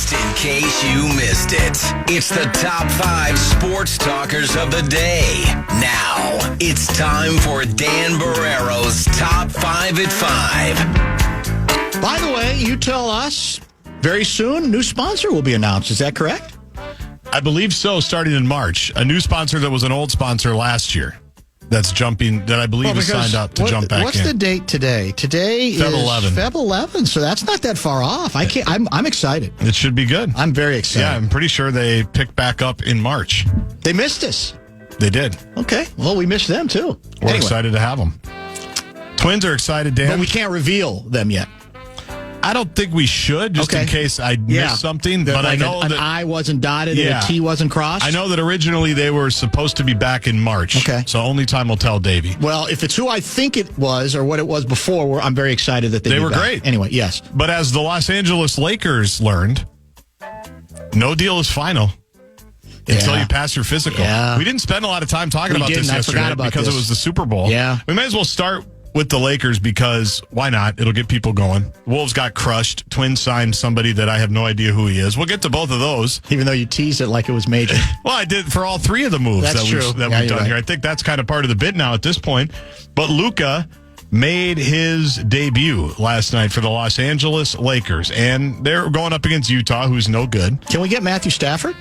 Just in case you missed it, it's the top 5 sports talkers of the day. Now, it's time for Dan Barrero's Top 5 at 5. By the way, you tell us very soon, new sponsor will be announced. Is that correct? I believe so, starting in March. A new sponsor that was an old sponsor last year. That's jumping, that I believe is signed up to jump back in. What's the date today? Today is Feb 11, so that's not that far off. I'm excited. It should be good. I'm very excited. Yeah, I'm pretty sure they picked back up in March. They missed us. They did. Okay, well, we missed them too. We're excited to have them. Twins are excited, Dan. But we can't reveal them yet. I don't think we should, just in case I missed something. But like I know an that I wasn't dotted and a T wasn't crossed. I know that originally they were supposed to be back in March. Okay. So only time will tell, Davey. Well, if it's who I think it was or what it was before, I'm very excited that they were back. great. Anyway, yes. But as the Los Angeles Lakers learned, no deal is final until you pass your physical. Yeah. We didn't spend a lot of time talking about this yesterday because it was the Super Bowl. Yeah. We may as well start with the Lakers because why not? It'll get people going. Wolves got crushed. Twins signed somebody that I have no idea who he is. We'll get to both of those. Even though you teased it like it was major. Well, I did for all 3 of the moves that we've done here. I think that's kind of part of the bid now at this point. But Luka made his debut last night for the Los Angeles Lakers, and they're going up against Utah, who's no good. Can we get Matthew Stafford?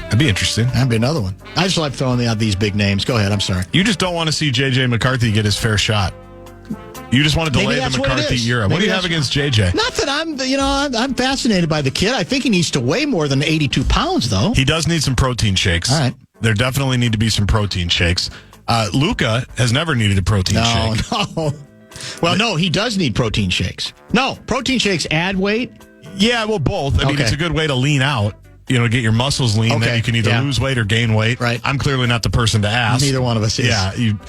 That'd be interesting. That'd be another one. I just like throwing out these big names. Go ahead. I'm sorry. You just don't want to see J.J. McCarthy get his fair shot. You just want to delay the McCarthy era. What do you have against J.J.? Not that I'm fascinated by the kid. I think he needs to weigh more than 82 pounds, though. He does need some protein shakes. All right. There definitely need to be some protein shakes. Luka has never needed a protein shake. No. Well, no, he does need protein shakes. No, protein shakes add weight? Yeah, well, both. I mean, it's a good way to lean out. Get your muscles lean. Then you can either lose weight or gain weight. Right. I'm clearly not the person to ask. Neither one of us is. Yeah, you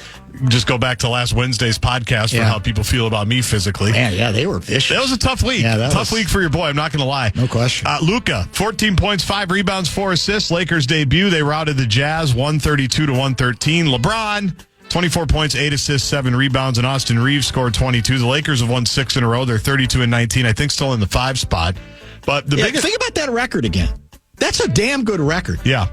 just go back to last Wednesday's podcast for how people feel about me physically. Man, yeah, they were vicious. That was a tough week. Yeah, tough week for your boy, I'm not going to lie. No question. Luka, 14 points, 5 rebounds, 4 assists. Lakers debut. They routed the Jazz 132-113. LeBron, 24 points, 8 assists, 7 rebounds, and Austin Reeves scored 22. The Lakers have won 6 in a row. They're 32-19. I think still in the 5 spot. But the biggest... Think about that record again. That's a damn good record. Yeah.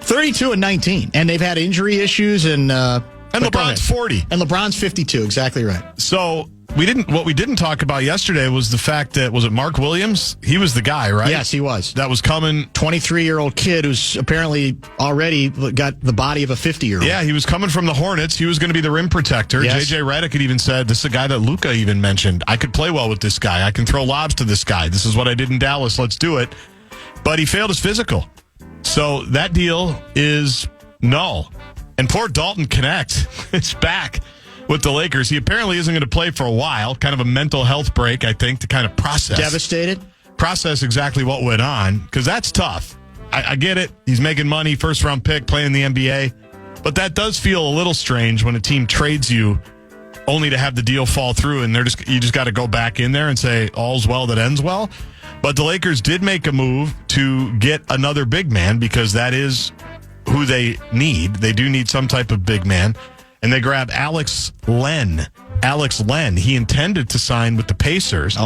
32-19. And they've had injury issues and LeBron's 40. And LeBron's 52. Exactly right. So what we didn't talk about yesterday was the fact that, was it Mark Williams? He was the guy, right? Yes, he was. That was coming. 23-year-old kid who's apparently already got the body of a 50-year-old. Yeah, he was coming from the Hornets. He was going to be the rim protector. Yes. J.J. Redick had even said, this is a guy that Luka even mentioned. I could play well with this guy. I can throw lobs to this guy. This is what I did in Dallas. Let's do it. But he failed his physical. So that deal is null. And poor Dalton Connect is back with the Lakers. He apparently isn't going to play for a while. Kind of a mental health break, I think, to kind of process. Devastated? Process exactly what went on, because that's tough. I get it. He's making money, first-round pick, playing the NBA. But that does feel a little strange when a team trades you only to have the deal fall through, and you just got to go back in there and say, all's well that ends well. But the Lakers did make a move to get another big man, because that is who they need. They do need some type of big man. And they grabbed Alex Len. He intended to sign with the Pacers,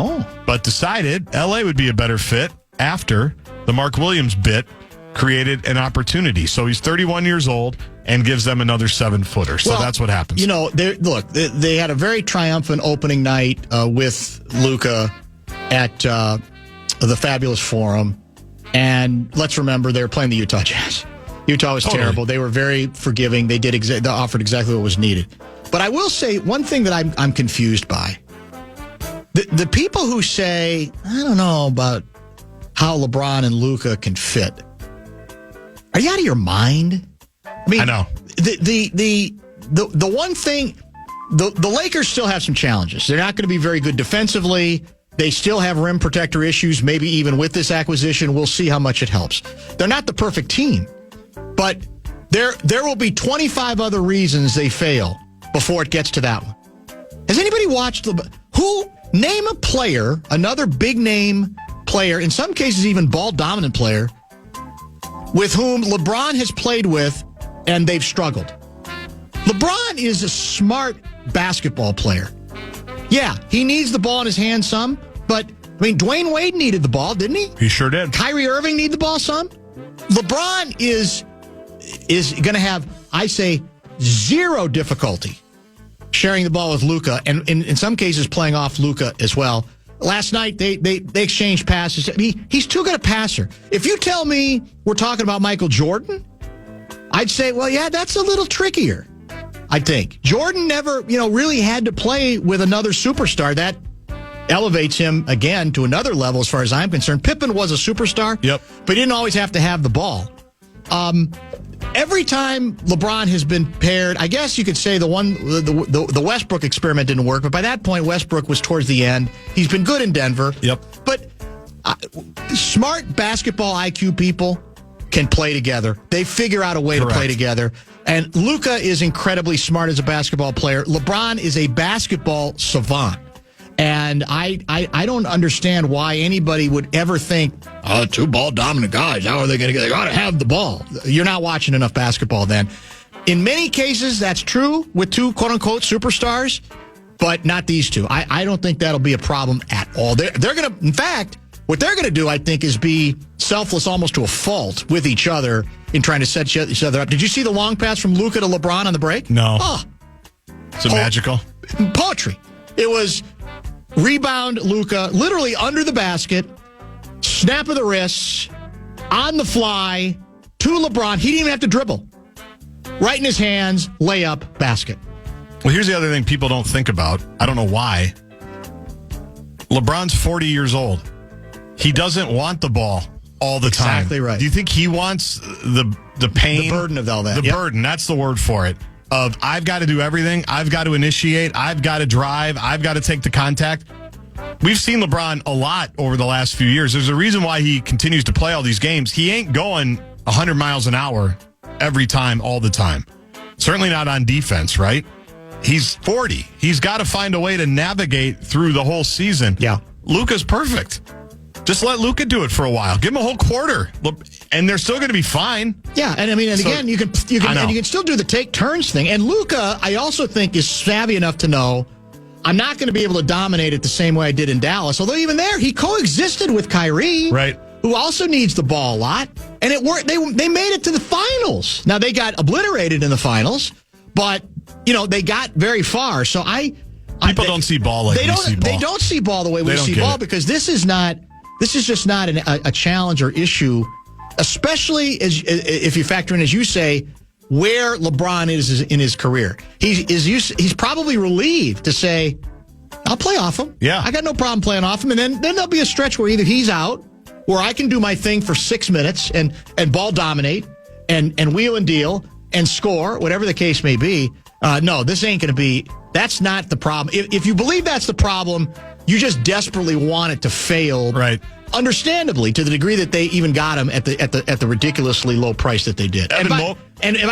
but decided L.A. would be a better fit after the Mark Williams bit created an opportunity. So he's 31 years old and gives them another 7-footer. So that's what happens. They had a very triumphant opening night with Luka at the Fabulous Forum. And let's remember, they were playing the Utah Jazz. Utah was terrible. They were very forgiving. They offered exactly what was needed. But I will say one thing that I'm confused by. The people who say, I don't know about how LeBron and Luka can fit. Are you out of your mind? I mean, I know. The one thing, the Lakers still have some challenges. They're not going to be very good defensively. They still have rim protector issues, maybe even with this acquisition. We'll see how much it helps. They're not the perfect team, but there will be 25 other reasons they fail before it gets to that one. Has anybody watched name a player, another big name player, in some cases even ball dominant player, with whom LeBron has played with and they've struggled? LeBron is a smart basketball player. Yeah, he needs the ball in his hand some, but I mean, Dwayne Wade needed the ball, didn't he? He sure did. Kyrie Irving need the ball some. LeBron is going to have, I say, zero difficulty sharing the ball with Luka, and in some cases playing off Luka as well. Last night, they exchanged passes. I mean, he's too good a passer. If you tell me we're talking about Michael Jordan, I'd say, well, yeah, that's a little trickier, I think. Jordan never, really had to play with another superstar. That elevates him, again, to another level as far as I'm concerned. Pippen was a superstar, yep, but he didn't always have to have the ball. Every time LeBron has been paired, I guess you could say the Westbrook experiment didn't work, but by that point, Westbrook was towards the end. He's been good in Denver. Yep. But smart basketball IQ people can play together. They figure out a way to play together. And Luka is incredibly smart as a basketball player. LeBron is a basketball savant. And I don't understand why anybody would ever think, two ball dominant guys, how are they going to get? They got to have the ball. You're not watching enough basketball then. In many cases, that's true with two quote unquote superstars, but not these two. I don't think that'll be a problem at all. They're going to, in fact, what they're going to do, I think, is be selfless almost to a fault with each other in trying to set each other up. Did you see the long pass from Luka to LeBron on the break? No. Oh. Is it magical? Poetry. It was rebound Luka, literally under the basket, snap of the wrists, on the fly, to LeBron. He didn't even have to dribble. Right in his hands, layup, basket. Well, here's the other thing people don't think about. I don't know why. LeBron's 40 years old. He doesn't want the ball all the time. Exactly right. Do you think he wants the pain? The burden of all that. The burden, that's the word for it. Of I've got to do everything. I've got to initiate. I've got to drive. I've got to take the contact. We've seen LeBron a lot over the last few years. There's a reason why he continues to play all these games. He ain't going 100 miles an hour every time, all the time. Certainly not on defense, right? He's 40. He's got to find a way to navigate through the whole season. Yeah. Luka's perfect. Just let Luka do it for a while. Give him a whole quarter, and they're still going to be fine. Yeah, and I mean, again, you can still do the take turns thing. And Luka, I also think, is savvy enough to know I'm not going to be able to dominate it the same way I did in Dallas. Although even there, he coexisted with Kyrie, right, who also needs the ball a lot. And it worked. They made it to the finals. Now they got obliterated in the finals, but they got very far. So people don't see ball like we see ball. They don't see ball the way we see ball because this is just not a challenge or issue, especially if you factor in, as you say, where LeBron is in his career. He's probably relieved to say, I'll play off him. Yeah. I got no problem playing off him. And then there'll be a stretch where either he's out or I can do my thing for 6 minutes and ball dominate and wheel and deal and score, whatever the case may be. No, this ain't going to be. That's not the problem. If you believe that's the problem, you just desperately want it to fail. Right. Understandably, to the degree that they even got him at the ridiculously low price that they did. And by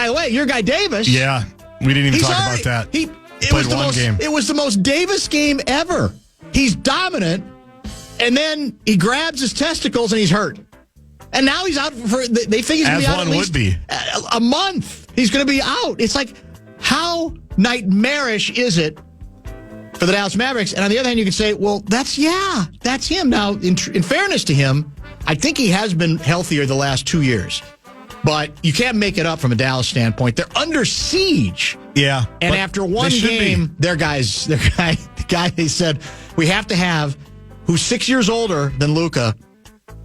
the way, your guy Davis. Yeah, we didn't even talk about that. It was the most Davis game ever. He's dominant, and then he grabs his testicles and he's hurt. And now he's out for. They think he's going to be out at least a month. He's going to be out. It's like, how nightmarish is it for the Dallas Mavericks? And on the other hand, you can say, well, that's him. Now, in fairness to him, I think he has been healthier the last 2 years. But you can't make it up from a Dallas standpoint. They're under siege. Yeah. And after one game, the guy they said, we have to have, who's 6 years older than Luka,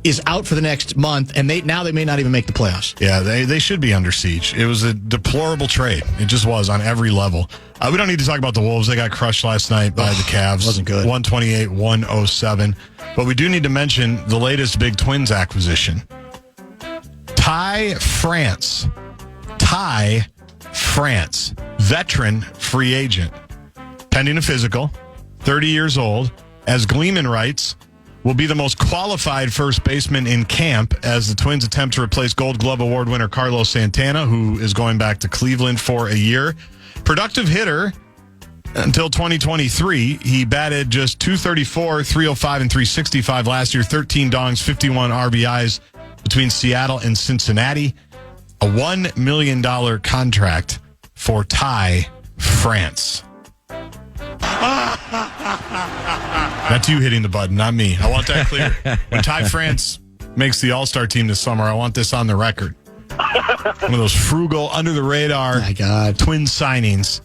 is out for the next month, and they may not even make the playoffs. Yeah, they should be under siege. It was a deplorable trade. It just was on every level. We don't need to talk about the Wolves. They got crushed last night by the Cavs. Wasn't good. 128-107. But we do need to mention the latest Big Twins acquisition. Ty France, veteran free agent. Pending a physical, 30 years old. As Gleeman writes, will be the most qualified first baseman in camp as the Twins attempt to replace Gold Glove Award winner Carlos Santana, who is going back to Cleveland for a year. Productive hitter until 2023. He batted just .234, .305, and .365 last year. 13 dongs, 51 RBIs between Seattle and Cincinnati. A $1 million contract for Ty France. That's you hitting the button, not me. I want that clear. When Ty France makes the All-Star team this summer, I want this on the record. One of those frugal, under-the-radar twin signings.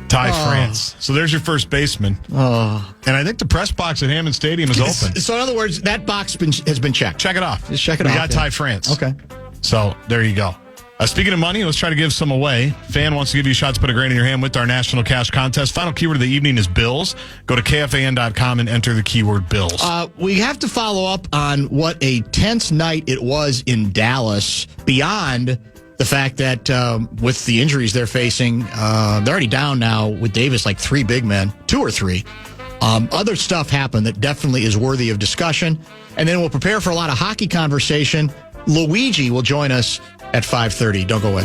Ty France. So there's your first baseman. And I think the press box at Hammond Stadium is open. So in other words, that box has been checked. Check it off. Just check it off. We got Ty France. Okay. So there you go. Speaking of money, let's try to give some away. Fan wants to give you a shot to put a grand in your hand with our national cash contest. Final keyword of the evening is Bills. Go to KFAN.com and enter the keyword Bills. We have to follow up on what a tense night it was in Dallas, beyond the fact that with the injuries they're facing, they're already down now with Davis, like 3 big men, 2 or 3. Other stuff happened that definitely is worthy of discussion. And then we'll prepare for a lot of hockey conversation. Luigi will join us at 5:30. Don't go away.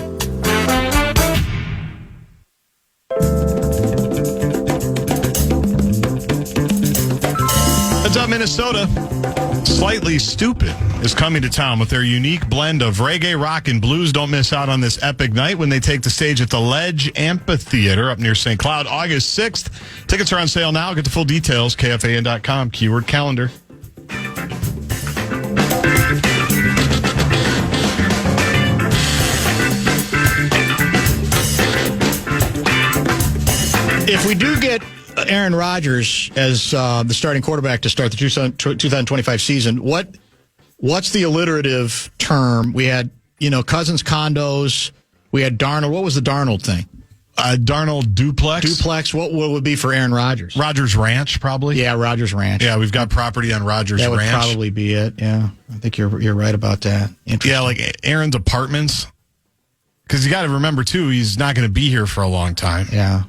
What's up, Minnesota? Slightly Stupid is coming to town with their unique blend of reggae, rock, and blues. Don't miss out on this epic night when they take the stage at the Ledge Amphitheater up near St. Cloud, August 6th. Tickets are on sale now. Get the full details, KFAN.com, keyword calendar. If we do get Aaron Rodgers as the starting quarterback to start the 2025 season, what's the alliterative term? We had, Cousins condos. We had Darnold. What was the Darnold thing? Darnold duplex. Duplex. What would it be for Aaron Rodgers? Rodgers Ranch, probably. Yeah, Rodgers Ranch. Yeah, we've got property on Rodgers Ranch. That would Ranch. probably be it. Yeah, I think you're right about that. Yeah, like Aaron's apartments. Because you got to remember too, he's not going to be here for a long time. Yeah.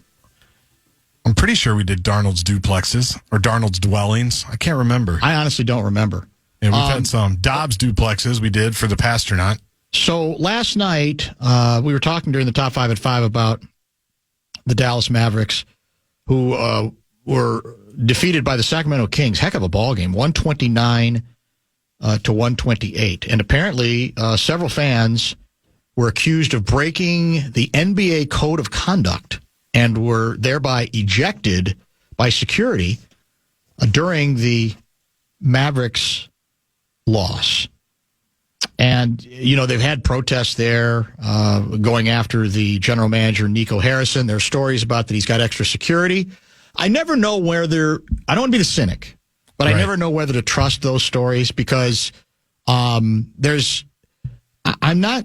I'm pretty sure we did Darnold's duplexes or Darnold's dwellings. I can't remember. I honestly don't remember. Yeah, we've had some Dobbs duplexes we did for the Pasternaut. So last night, we were talking during the Top 5 at 5 about the Dallas Mavericks, who were defeated by the Sacramento Kings. Heck of a ball game, 129 to 128. And apparently, several fans were accused of breaking the NBA code of conduct and were thereby ejected by security during the Mavericks' loss. And, they've had protests there going after the general manager, Nico Harrison. There are stories about that he's got extra security. I never know whether, I don't want to be the cynic, but right. I never know whether to trust those stories because I'm not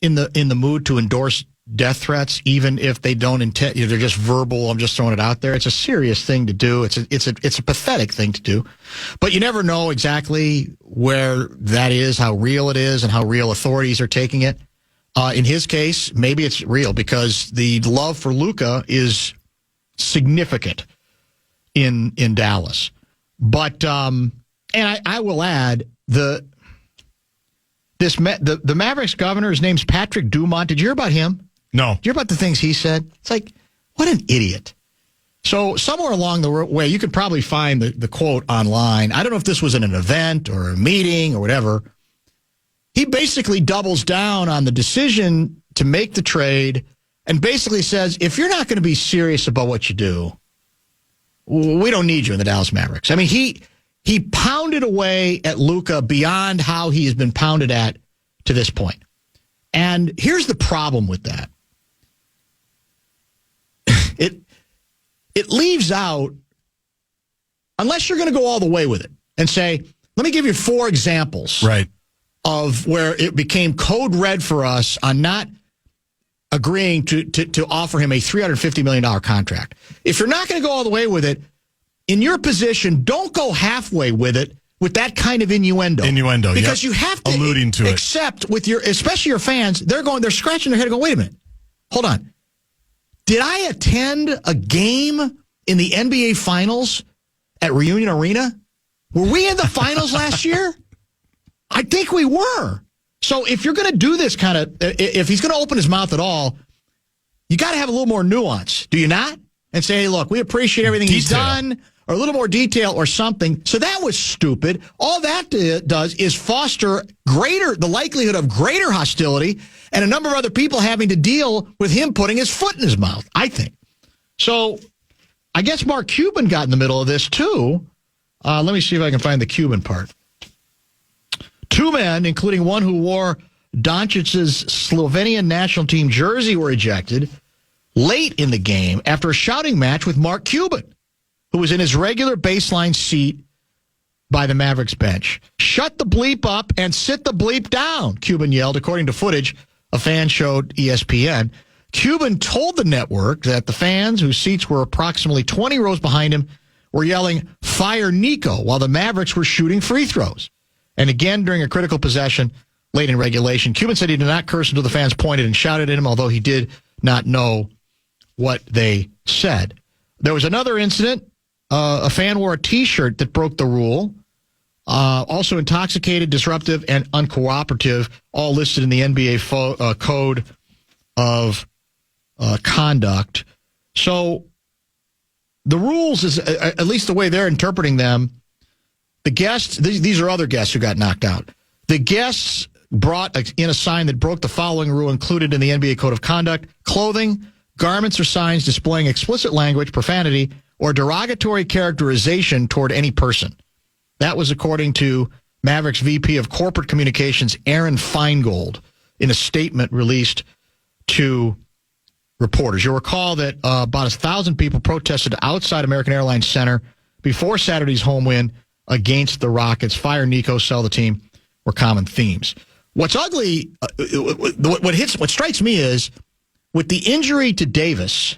in the mood to endorse death threats, even if they don't intend, they're just verbal. I'm just throwing it out there. It's a serious thing to do. It's a pathetic thing to do, but you never know exactly where that is, how real it is, and how real authorities are taking it. In his case, maybe it's real because the love for Luka is significant in Dallas. But and I will add the Mavericks governor. His name's Patrick Dumont. Did you hear about him? No. Did you hear about the things he said? It's like, what an idiot. So somewhere along the way, you could probably find the quote online. I don't know if this was in an event or a meeting or whatever. He basically doubles down on the decision to make the trade and basically says, if you're not going to be serious about what you do, we don't need you in the Dallas Mavericks. I mean, he pounded away at Luka beyond how he has been pounded at to this point. And here's the problem with that. It leaves out, unless you're going to go all the way with it and say, let me give you 4 examples right. of where it became code red for us on not agreeing to offer him a $350 million contract. If you're not going to go all the way with it, in your position, don't go halfway with it with that kind of innuendo. Because you have to alluding to accept with especially your fans, they're scratching their head and going, wait a minute, hold on. Did I attend a game in the NBA Finals at Reunion Arena? Were we in the finals last year? I think we were. So if you're going to do this kind of, if he's going to open his mouth at all, you got to have a little more nuance, do you not? And say, hey, look, we appreciate everything he's done, or a little more detail or something. So that was stupid. All that does is foster the likelihood of greater hostility and a number of other people having to deal with him putting his foot in his mouth, I think. So I guess Mark Cuban got in the middle of this, too. Let me see if I can find the Cuban part. Two men, including one who wore Doncic's Slovenian national team jersey, were ejected late in the game after a shouting match with Mark Cuban, who was in his regular baseline seat by the Mavericks bench. "Shut the bleep up and sit the bleep down," Cuban yelled, according to footage a fan showed ESPN. Cuban told the network that the fans, whose seats were approximately 20 rows behind him, were yelling, "Fire Nico," while the Mavericks were shooting free throws. And again, during a critical possession late in regulation, Cuban said he did not curse until the fans pointed and shouted at him, although he did not know what they said. There was another incident. A fan wore a T-shirt that broke the rule. Also intoxicated, disruptive, and uncooperative, all listed in the NBA code of conduct. So the rules, is at least the way they're interpreting them, the guests, these are other guests who got knocked out. The guests brought in a sign that broke the following rule included in the NBA code of conduct: clothing, garments, or signs displaying explicit language, profanity, or derogatory characterization toward any person. That was according to Mavericks VP of Corporate Communications, Aaron Feingold, in a statement released to reporters. You'll recall that about 1,000 people protested outside American Airlines Center before Saturday's home win against the Rockets. "Fire Nico, sell the team" were common themes. What's ugly, what strikes me is with the injury to Davis,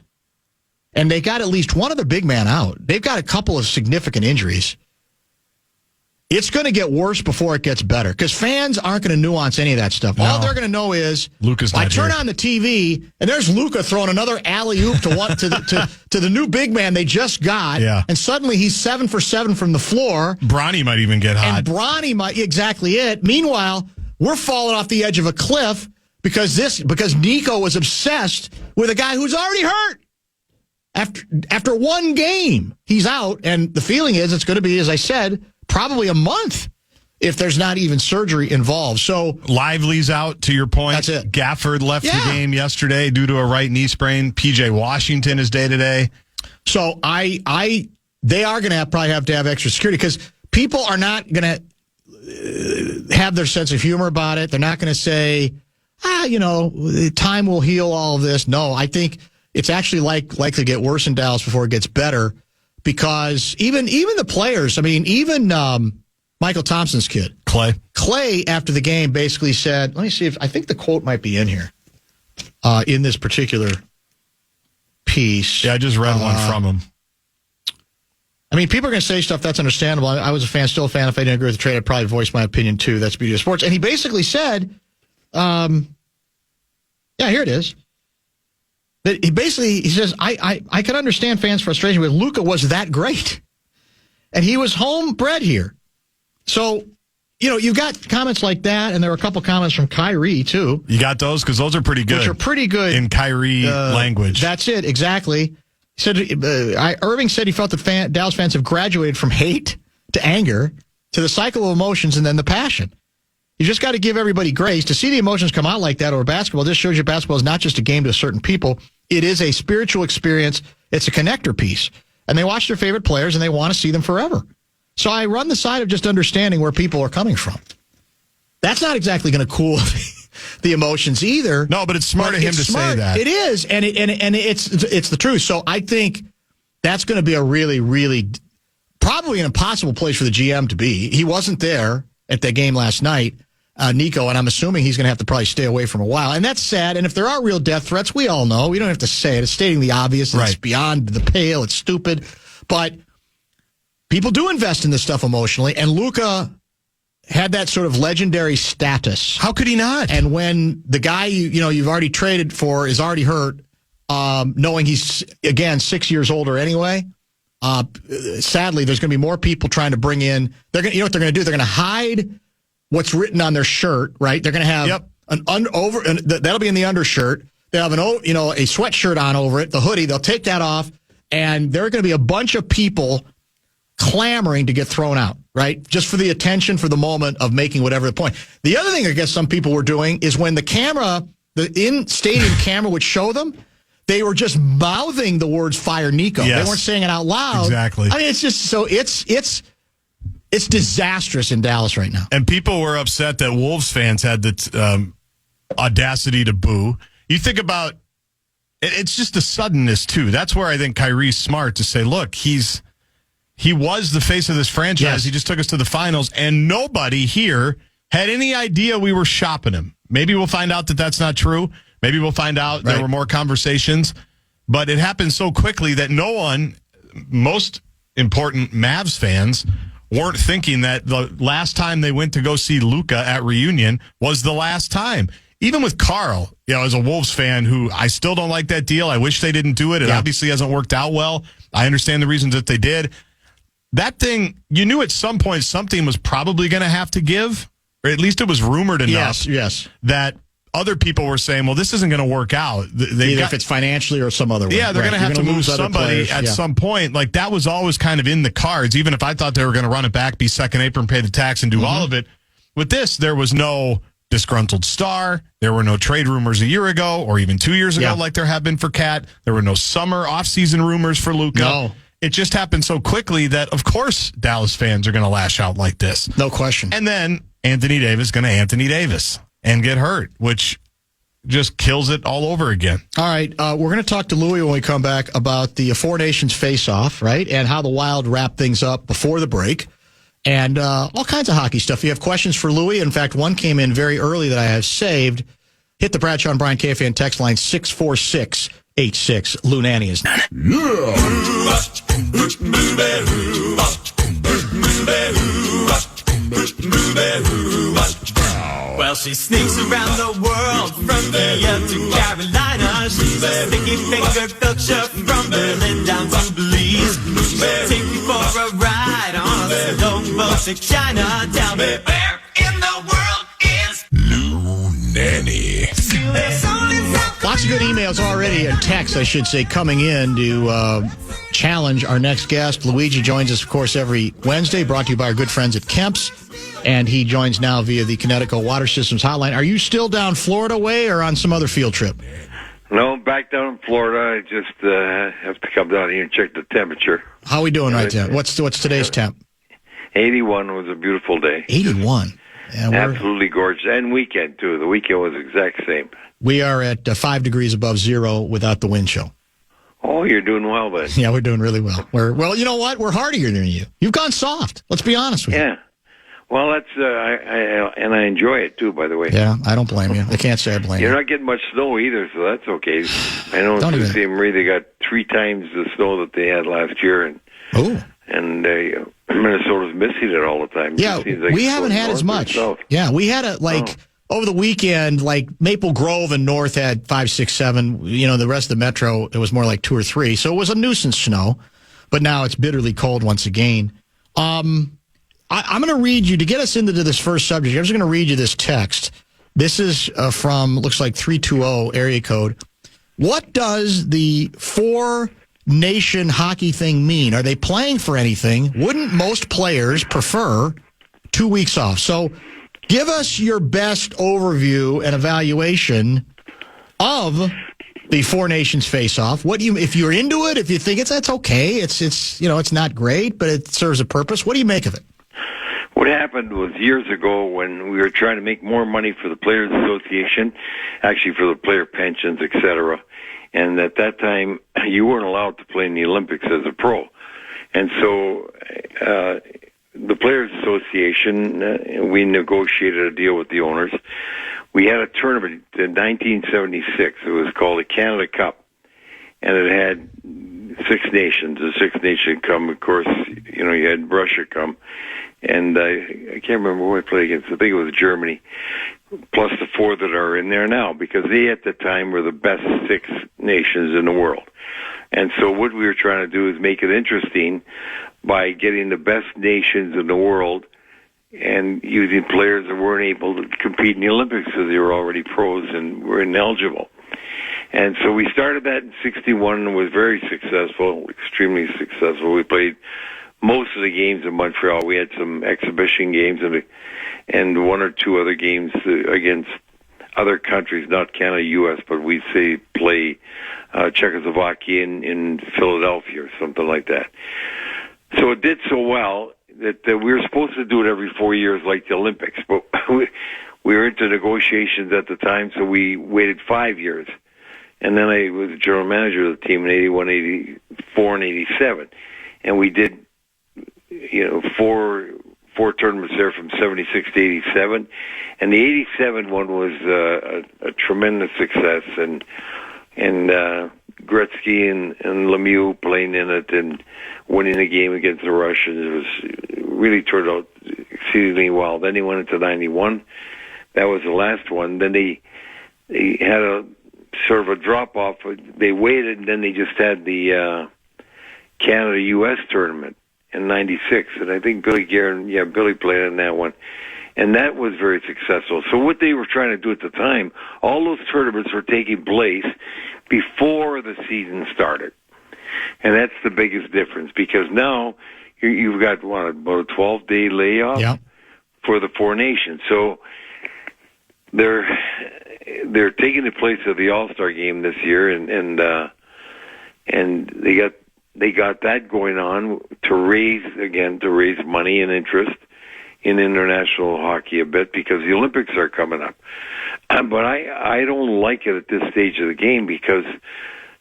and they got at least one other big man out. They've got a couple of significant injuries. It's going to get worse before it gets better because fans aren't going to nuance any of that stuff. No. All they're going to know is I turn on the TV and there's Luka throwing another alley-oop to the new big man they just got. Yeah. And suddenly he's 7 for 7 from the floor. Bronny might even get hot. And Bronny might, exactly it. Meanwhile, we're falling off the edge of a cliff because Nico was obsessed with a guy who's already hurt. After one game, he's out, and the feeling is it's going to be, as I said, probably a month if there's not even surgery involved. So Lively's out, to your point. That's it. Gafford left the game yesterday due to a right knee sprain. PJ Washington is day-to-day. So they are going to probably have to have extra security because people are not going to have their sense of humor about it. They're not going to say, time will heal all of this. No, I think it's actually likely to get worse in Dallas before it gets better. Because even the players, even Michael Thompson's kid, Clay, after the game basically said, let me see I think the quote might be in here, in this particular piece. Yeah, I just read one from him. People are going to say stuff that's understandable. I was still a fan. If I didn't agree with the trade, I'd probably voice my opinion too. That's the beauty of sports. And he basically said, here it is. He says, I can understand fans' frustration with Luka was that great. And he was homebred here. So, you've got comments like that, and there were a couple comments from Kyrie, too. You got those? Because those are pretty good. Which are pretty good. In Kyrie language. That's it, exactly. He said, Irving said he felt that Dallas fans have graduated from hate to anger to the cycle of emotions and then the passion. You just got to give everybody grace. To see the emotions come out like that over basketball, this shows you basketball is not just a game to certain people. It is a spiritual experience. It's a connector piece. And they watch their favorite players, and they want to see them forever. So I run the side of just understanding where people are coming from. That's not exactly going to cool the emotions either. No, but it's smart of him to say that. It is, and it's the truth. So I think that's going to be a really, really, probably an impossible place for the GM to be. He wasn't there at that game last night, Nico, and I'm assuming he's going to have to probably stay away from a while. And that's sad. And if there are real death threats, we all know. We don't have to say it. It's stating the obvious. Right. It's beyond the pale. It's stupid. But people do invest in this stuff emotionally, and Luka had that sort of legendary status. How could he not? And when the guy you've already traded for is already hurt, knowing he's, again, 6 years older anyway, sadly, there's going to be more people trying to bring in. They're going, what they're going to do? They're going to hide what's written on their shirt, right? They're going to have that'll be in the undershirt. They'll have a sweatshirt on over it, the hoodie. They'll take that off, and there are going to be a bunch of people clamoring to get thrown out, right? Just for the attention, for the moment of making whatever the point. The other thing I guess some people were doing is when the in-stadium camera would show them, they were just mouthing the words "Fire Nico." Yes. They weren't saying it out loud. Exactly. I mean, it's just so it's disastrous in Dallas right now. And people were upset that Wolves fans had the audacity to boo. You think about it's just the suddenness too. That's where I think Kyrie's smart to say, look, he was the face of this franchise. Yes. He just took us to the finals, and nobody here had any idea we were shopping him. Maybe we'll find out that that's not true. Maybe we'll find out there were more conversations. But it happened so quickly that no one, most important Mavs fans, weren't thinking that the last time they went to go see Luka at Reunion was the last time. Even with Carl, as a Wolves fan who I still don't like that deal. I wish they didn't do it. It obviously hasn't worked out well. I understand the reasons that they did. That thing, you knew at some point something was probably going to have to give, or at least it was rumored enough that other people were saying, well, this isn't going to work out. Either if it's financially or some other way. Yeah, they're going to have to move somebody at some point. Like, that was always kind of in the cards, even if I thought they were going to run it back, be second apron, pay the tax, and do all of it. With this, there was no disgruntled star. There were no trade rumors a year ago or even 2 years ago like there have been for Cat. There were no summer off-season rumors for Luka. No. It just happened so quickly that, of course, Dallas fans are going to lash out like this. No question. And then Anthony Davis going to Anthony Davis and get hurt, which just kills it all over again. All right. We're going to talk to Louie when we come back about the Four Nations face-off, right, and how the Wild wrap things up before the break. And all kinds of hockey stuff. If you have questions for Louie, in fact, one came in very early that I have saved. Hit the Bradshaw and Brian KFAN text line 64686. Lou Nanne is next. Well, she sneaks around the world from India to Carolina. She's a sticky finger culture from Berlin down to Belize. She'll take you for a ride on a slow boat to China. Tell me, where in the world is Lou Nanne? Lots of good emails already, and texts, I should say, coming in to challenge our next guest. Luigi joins us, of course, every Wednesday, brought to you by our good friends at Kemp's. And he joins now via the Connecticut Water Systems Hotline. Are you still down Florida way or on some other field trip? No, back down in Florida. I just have to come down here and check the temperature. How are we doing right now? What's today's temp? 81 was a beautiful day. 81. Yeah, absolutely gorgeous. And weekend, too. The weekend was the exact same. We are at 5 degrees above zero without the wind chill. Oh, you're doing well, then. Yeah, we're doing really well. Well, you know what? We're hardier than you. You've gone soft. Let's be honest with you. Yeah. Well, that's I enjoy it too. By the way. Yeah, I don't blame you. I can't say I blame you. You're not getting much snow either, so that's okay. I know Sault Ste. Marie, they got 3 times the snow that they had last year, and Minnesota's missing it all the time. Yeah, like we haven't had as much. Yeah, we had it over the weekend. Like Maple Grove and North had 5, 6, 7. You know, the rest of the metro it was more like 2 or 3. So it was a nuisance snow, but now it's bitterly cold once again. I'm going to read you, to get us into this first subject, I'm just going to read you this text. This is from, looks like 320 area code. What does the four-nation hockey thing mean? Are they playing for anything? Wouldn't most players prefer 2 weeks off? So give us your best overview and evaluation of the Four Nations face-off. What do you, if you're into it, if you think that's okay, it's not great, but it serves a purpose, what do you make of it? What happened was years ago when we were trying to make more money for the Players Association, actually for the player pensions, etc. And at that time, you weren't allowed to play in the Olympics as a pro. And so the Players Association, we negotiated a deal with the owners. We had a tournament in 1976. It was called the Canada Cup. And it had 6 nations. The 6th nation come, of course, you had Russia come. And I can't remember who I played against. I think it was Germany, plus the 4 that are in there now, because they at the time were the best 6 nations in the world. And so what we were trying to do is make it interesting by getting the best nations in the world and using players that weren't able to compete in the Olympics because they were already pros and were ineligible. And so we started that in 61 and was very successful, extremely successful. We played most of the games in Montreal. We had some exhibition games and 1 or 2 other games against other countries, not Canada, U.S., but we say play Czechoslovakia in Philadelphia or something like that. So it did so well that we were supposed to do it every 4 years like the Olympics, but we were into negotiations at the time, so we waited 5 years. And then I was the general manager of the team in 81, 84, and 87. And we did, four tournaments there from 76 to 87. And the 87 one was a tremendous success. And Gretzky and Lemieux playing in it and winning the game against the Russians. It really turned out exceedingly well. Then they went into 91. That was the last one. Then they had a sort of a drop-off. They waited, and then they just had the Canada-U.S. tournament in 96. And I think Billy played in that one. And that was very successful. So what they were trying to do at the time, all those tournaments were taking place before the season started. And that's the biggest difference, because now you've got, about a 12-day layoff for the four nations. So they're taking the place of the All-Star game this year, and they got that going on to raise money and interest in international hockey a bit, because the Olympics are coming up. But I don't like it at this stage of the game because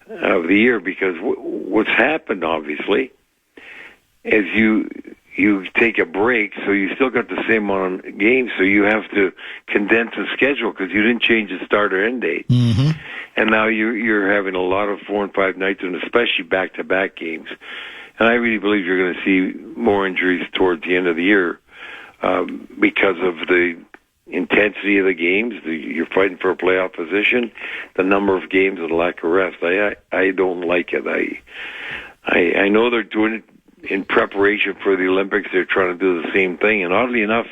of the year, because what's happened, obviously, is you take a break, so you still got the same amount of games, so you have to condense the schedule because you didn't change the start or end date. Mm-hmm. And now you're having a lot of 4 and 5 nights, and especially back-to-back games. And I really believe you're going to see more injuries towards the end of the year because of the intensity of the games. You're fighting for a playoff position, the number of games, and the lack of rest. I don't like it. I know they're doing it in preparation for the Olympics. They're trying to do the same thing, and oddly enough,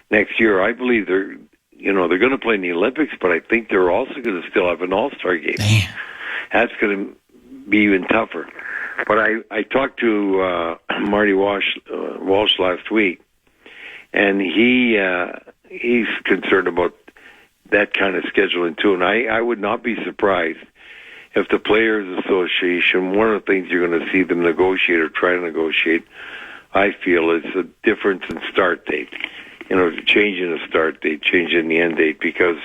next year I believe they're going to play in the Olympics, but I think they're also going to still have an All-Star game. Damn. That's going to be even tougher. But I talked to Marty Walsh last week, and he's concerned about that kind of scheduling too. And I would not be surprised if the Players Association, one of the things you're going to see them negotiate or try to negotiate, I feel, is a difference in start date. Changing the start date, changing the end date, because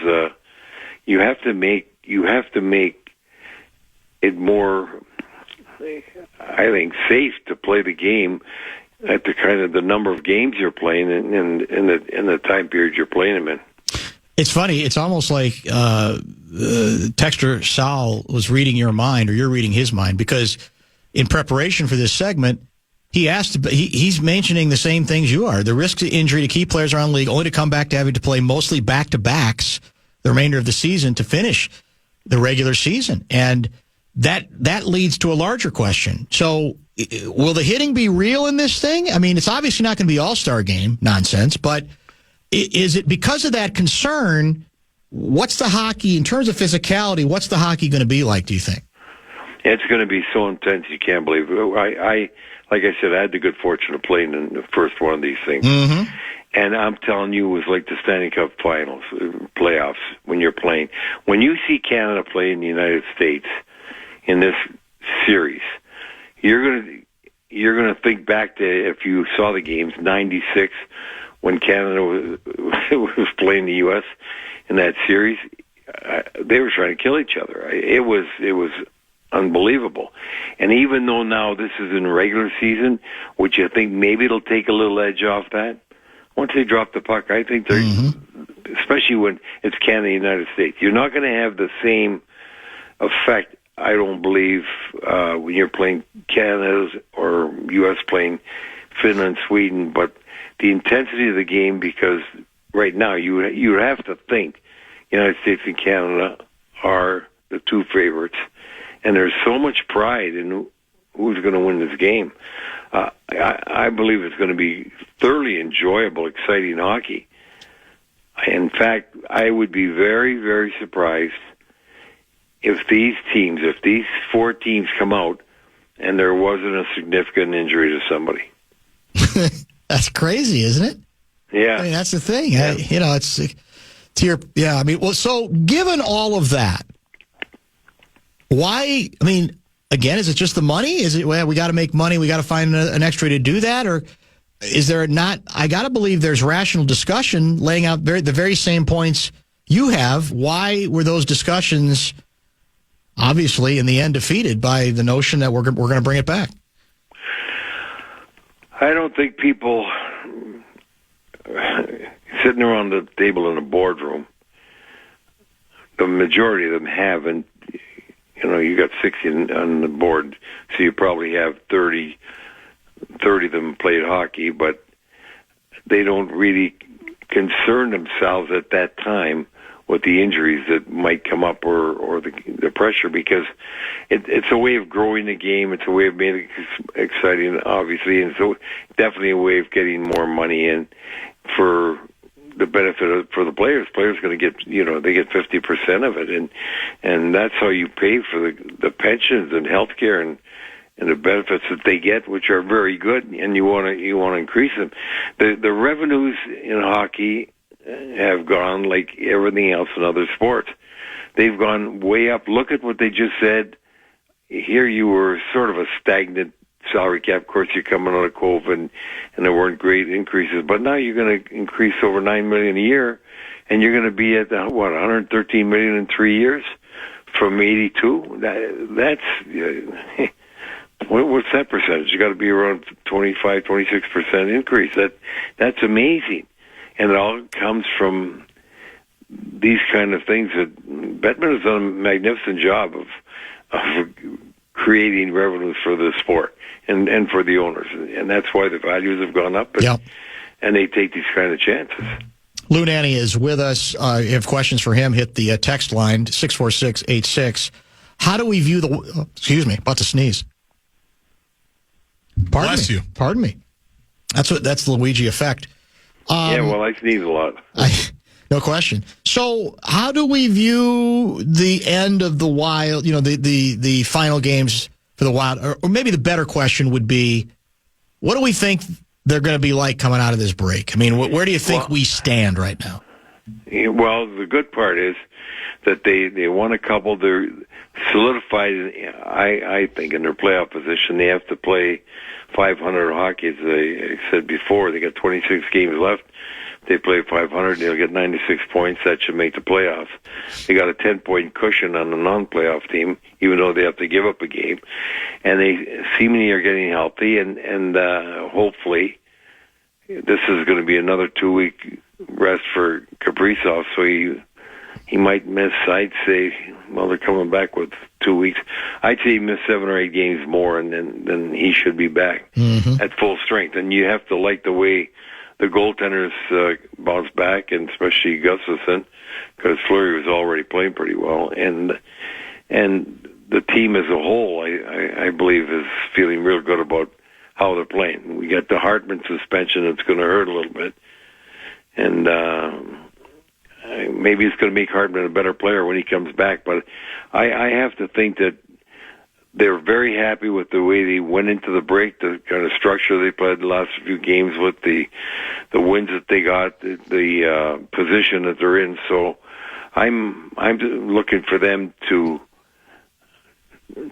you have to make it more, I think, safe to play the game at the kind of the number of games you're playing in the time period you're playing them in. It's funny. It's almost like Texter Sal was reading your mind, or you're reading his mind, because in preparation for this segment, he's mentioning the same things you are. The risk of injury to key players around the league, only to come back to having to play mostly back-to-backs the remainder of the season to finish the regular season. And that leads to a larger question. So will the hitting be real in this thing? I mean, it's obviously not going to be all-star game nonsense, but is it because of that concern? What's the hockey, in terms of physicality, what's the hockey going to be like, do you think? It's going to be so intense you can't believe it. Like I said, I had the good fortune of playing in the first one of these things. Mm-hmm. And I'm telling you, it was like the Stanley Cup Finals, playoffs, when you're playing. When you see Canada play in the United States in this series, you're going to think back to, if you saw the games, 96, when Canada was playing the U.S. in that series. They were trying to kill each other. It was unbelievable. And even though now this is in regular season, which I think maybe it'll take a little edge off that, once they drop the puck, I think they're, especially when it's Canada, United States, you're not going to have the same effect, I don't believe, when you're playing Canada or U.S. playing Finland, Sweden, but the intensity of the game, because right now you have to think United States and Canada are the two favorites. And there's so much pride in who's going to win this game. I believe it's going to be thoroughly enjoyable, exciting hockey. In fact, I would be very, very surprised if these four teams come out and there wasn't a significant injury to somebody. That's crazy, isn't it? Yeah. I mean, that's the thing. Yeah. I mean, well, so given all of that, why? I mean, again, is it just the money? Is it, well, we got to make money, we got to find an extra way to do that, or is there not? I got to believe there's rational discussion laying out the very same points you have. Why were those discussions obviously in the end defeated by the notion that we're going to bring it back? I don't think people sitting around the table in a boardroom, the majority of them haven't. You know, you got 60 on the board, so you probably have 30 of them played hockey, but they don't really concern themselves at that time with the injuries that might come up or the pressure, because it's a way of growing the game. It's a way of making it exciting, obviously, and so definitely a way of getting more money in for the benefit for the players. Players going to get, they get 50% of it, and that's how you pay for the pensions and healthcare and the benefits that they get, which are very good, and you want to increase them. The revenues in hockey have gone like everything else in other sports. They've gone way up. Look at what they just said. Here you were sort of a stagnant salary cap. Of course, you're coming out of COVID, and there weren't great increases. But now you're going to increase over $9 million a year, and you're going to be at $113 million in 3 years from 82. That's what's that percentage? You got to be around 25, 26% increase. That's amazing. And it all comes from these kind of things that Bettman has done a magnificent job of creating revenues for the sport and for the owners. And that's why the values have gone up. And they take these kind of chances. Lou Nanne is with us. If you have questions for him, hit the text line, 64686. How do we view excuse me, about to sneeze. Bless you. Pardon me. That's the Luigi effect. I sneeze a lot. No question. So how do we view the end of the Wild, the final games for the Wild? Or maybe the better question would be, what do we think they're going to be like coming out of this break? I mean, where do you think we stand right now? Well, the good part is that they won a couple. They're solidified, I think, in their playoff position. They have to play 500 hockey, as I said before. They got 26 games left. They play 500, they'll get 96 points. That should make the playoffs. They got a 10-point cushion on the non-playoff team, even though they have to give up a game. And they seemingly are getting healthy, and hopefully this is going to be another 2-week rest for Kaprizov, so he might miss, I'd say, they're coming back with 2 weeks. I'd say he missed 7 or 8 games more, and then he should be back at full strength. And you have to like the way the goaltenders bounce back, and especially Gustafsson, because Fleury was already playing pretty well. And the team as a whole, I believe, is feeling real good about how they're playing. We got the Hartman suspension that's going to hurt a little bit. And maybe it's going to make Hartman a better player when he comes back. But I have to think that they're very happy with the way they went into the break, the kind of structure they played the last few games with, the wins that they got, the position that they're in. So I'm looking for them to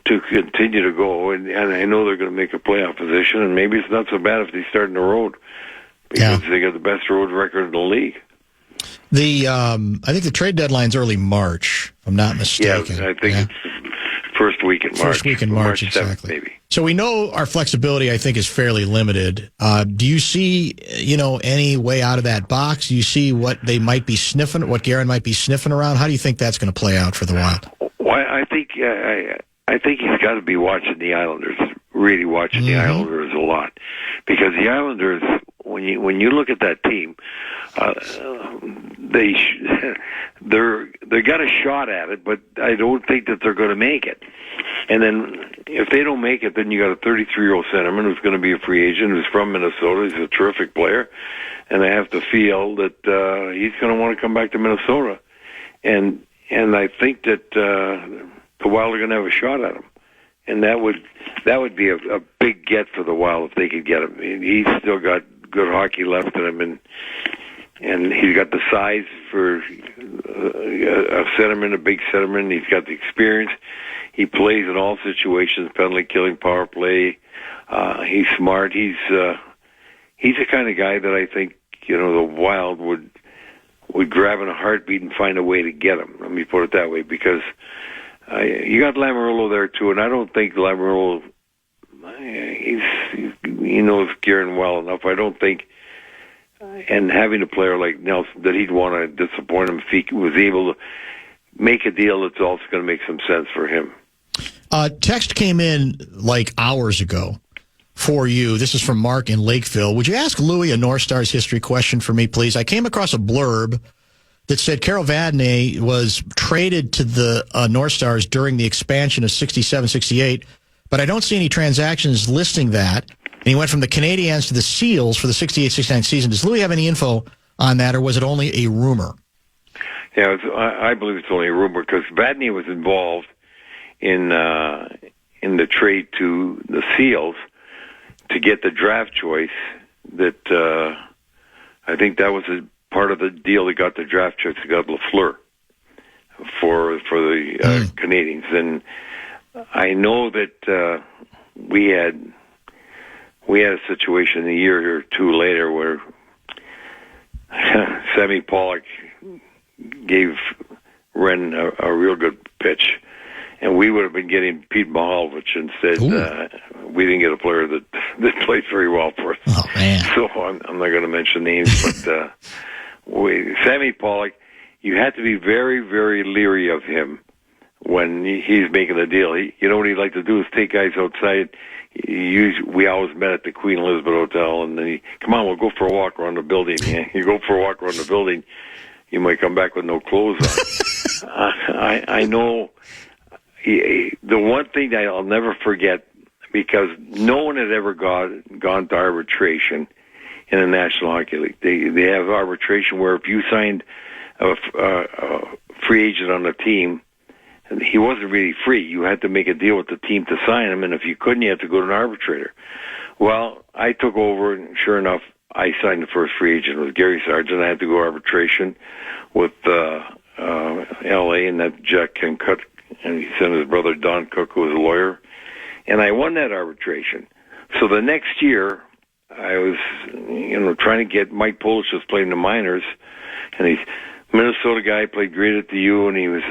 continue to go, and I know they're going to make a playoff position, and maybe it's not so bad if they start in the road, because they got the best road record in the league. I think the trade deadline's early March, if I'm not mistaken. Yeah, I think it's first week in March. First week in March, exactly. 7th, maybe. So we know our flexibility, I think, is fairly limited. Do you see, any way out of that box? Do you see what they might be sniffing, what Guerin might be sniffing around? How do you think that's going to play out for the Wild? Well, I think he's got to be watching the Islanders, really watching the Islanders a lot, because the Islanders, when you look at that team, they got a shot at it, but I don't think that they're going to make it. And then if they don't make it, then you got a 33-year-old centerman who's going to be a free agent, who's from Minnesota. He's a terrific player, and I have to feel that he's going to want to come back to Minnesota. And I think that the Wild are going to have a shot at him, and that would be a big get for the Wild if they could get him. He's still got good hockey left in him, and he's got the size for a centerman, a big centerman. He's got the experience. He plays in all situations, penalty killing, power play. He's smart. He's the kind of guy that I think, the Wild would grab in a heartbeat and find a way to get him. Let me put it that way, because you got Lamoriello there too, and I don't think Lamoriello, he knows Guerin well enough. I don't think, and having a player like Nelson, that he'd want to disappoint him if he was able to make a deal that's also going to make some sense for him. Text came in like hours ago for you. This is from Mark in Lakeville. Would you ask Louis a North Stars history question for me, please? I came across a blurb that said Carol Vadnais was traded to the North Stars during the expansion of 67-68, but I don't see any transactions listing that. And he went from the Canadiens to the Seals for the 68-69 season. Does Louis have any info on that, or was it only a rumor? Yeah, I believe it's only a rumor, because Vadnais was involved in the trade to the Seals to get the draft choice. That I think that was a part of the deal that got the draft choice. That got Lafleur for the Canadiens, and I know that we had a situation a year or two later where Sammy Pollock gave Ren a real good pitch, and we would have been getting Pete Mahalovich instead. We didn't get a player that played very well for us. Oh, man. So I'm not going to mention names, but Sammy Pollock, you had to be very, very leery of him when he's making the deal. You know what he'd like to do is take guys outside. We always met at the Queen Elizabeth Hotel, and then come on, we'll go for a walk around the building. Yeah, you go for a walk around the building, you might come back with no clothes on. I know the one thing that I'll never forget, because no one had ever gone to arbitration in the National Hockey League. They have arbitration where if you signed a free agent on the team, he wasn't really free. You had to make a deal with the team to sign him, and if you couldn't, you had to go to an arbitrator. Well, I took over, and sure enough, I signed the first free agent with Gary Sargent. I had to go arbitration with L.A., and that Jack Kencut, and he sent his brother Don Cook, who was a lawyer, and I won that arbitration. So the next year, I was, trying to get Mike Polish was playing the minors, and he's a Minnesota guy, played great at the U, and he was,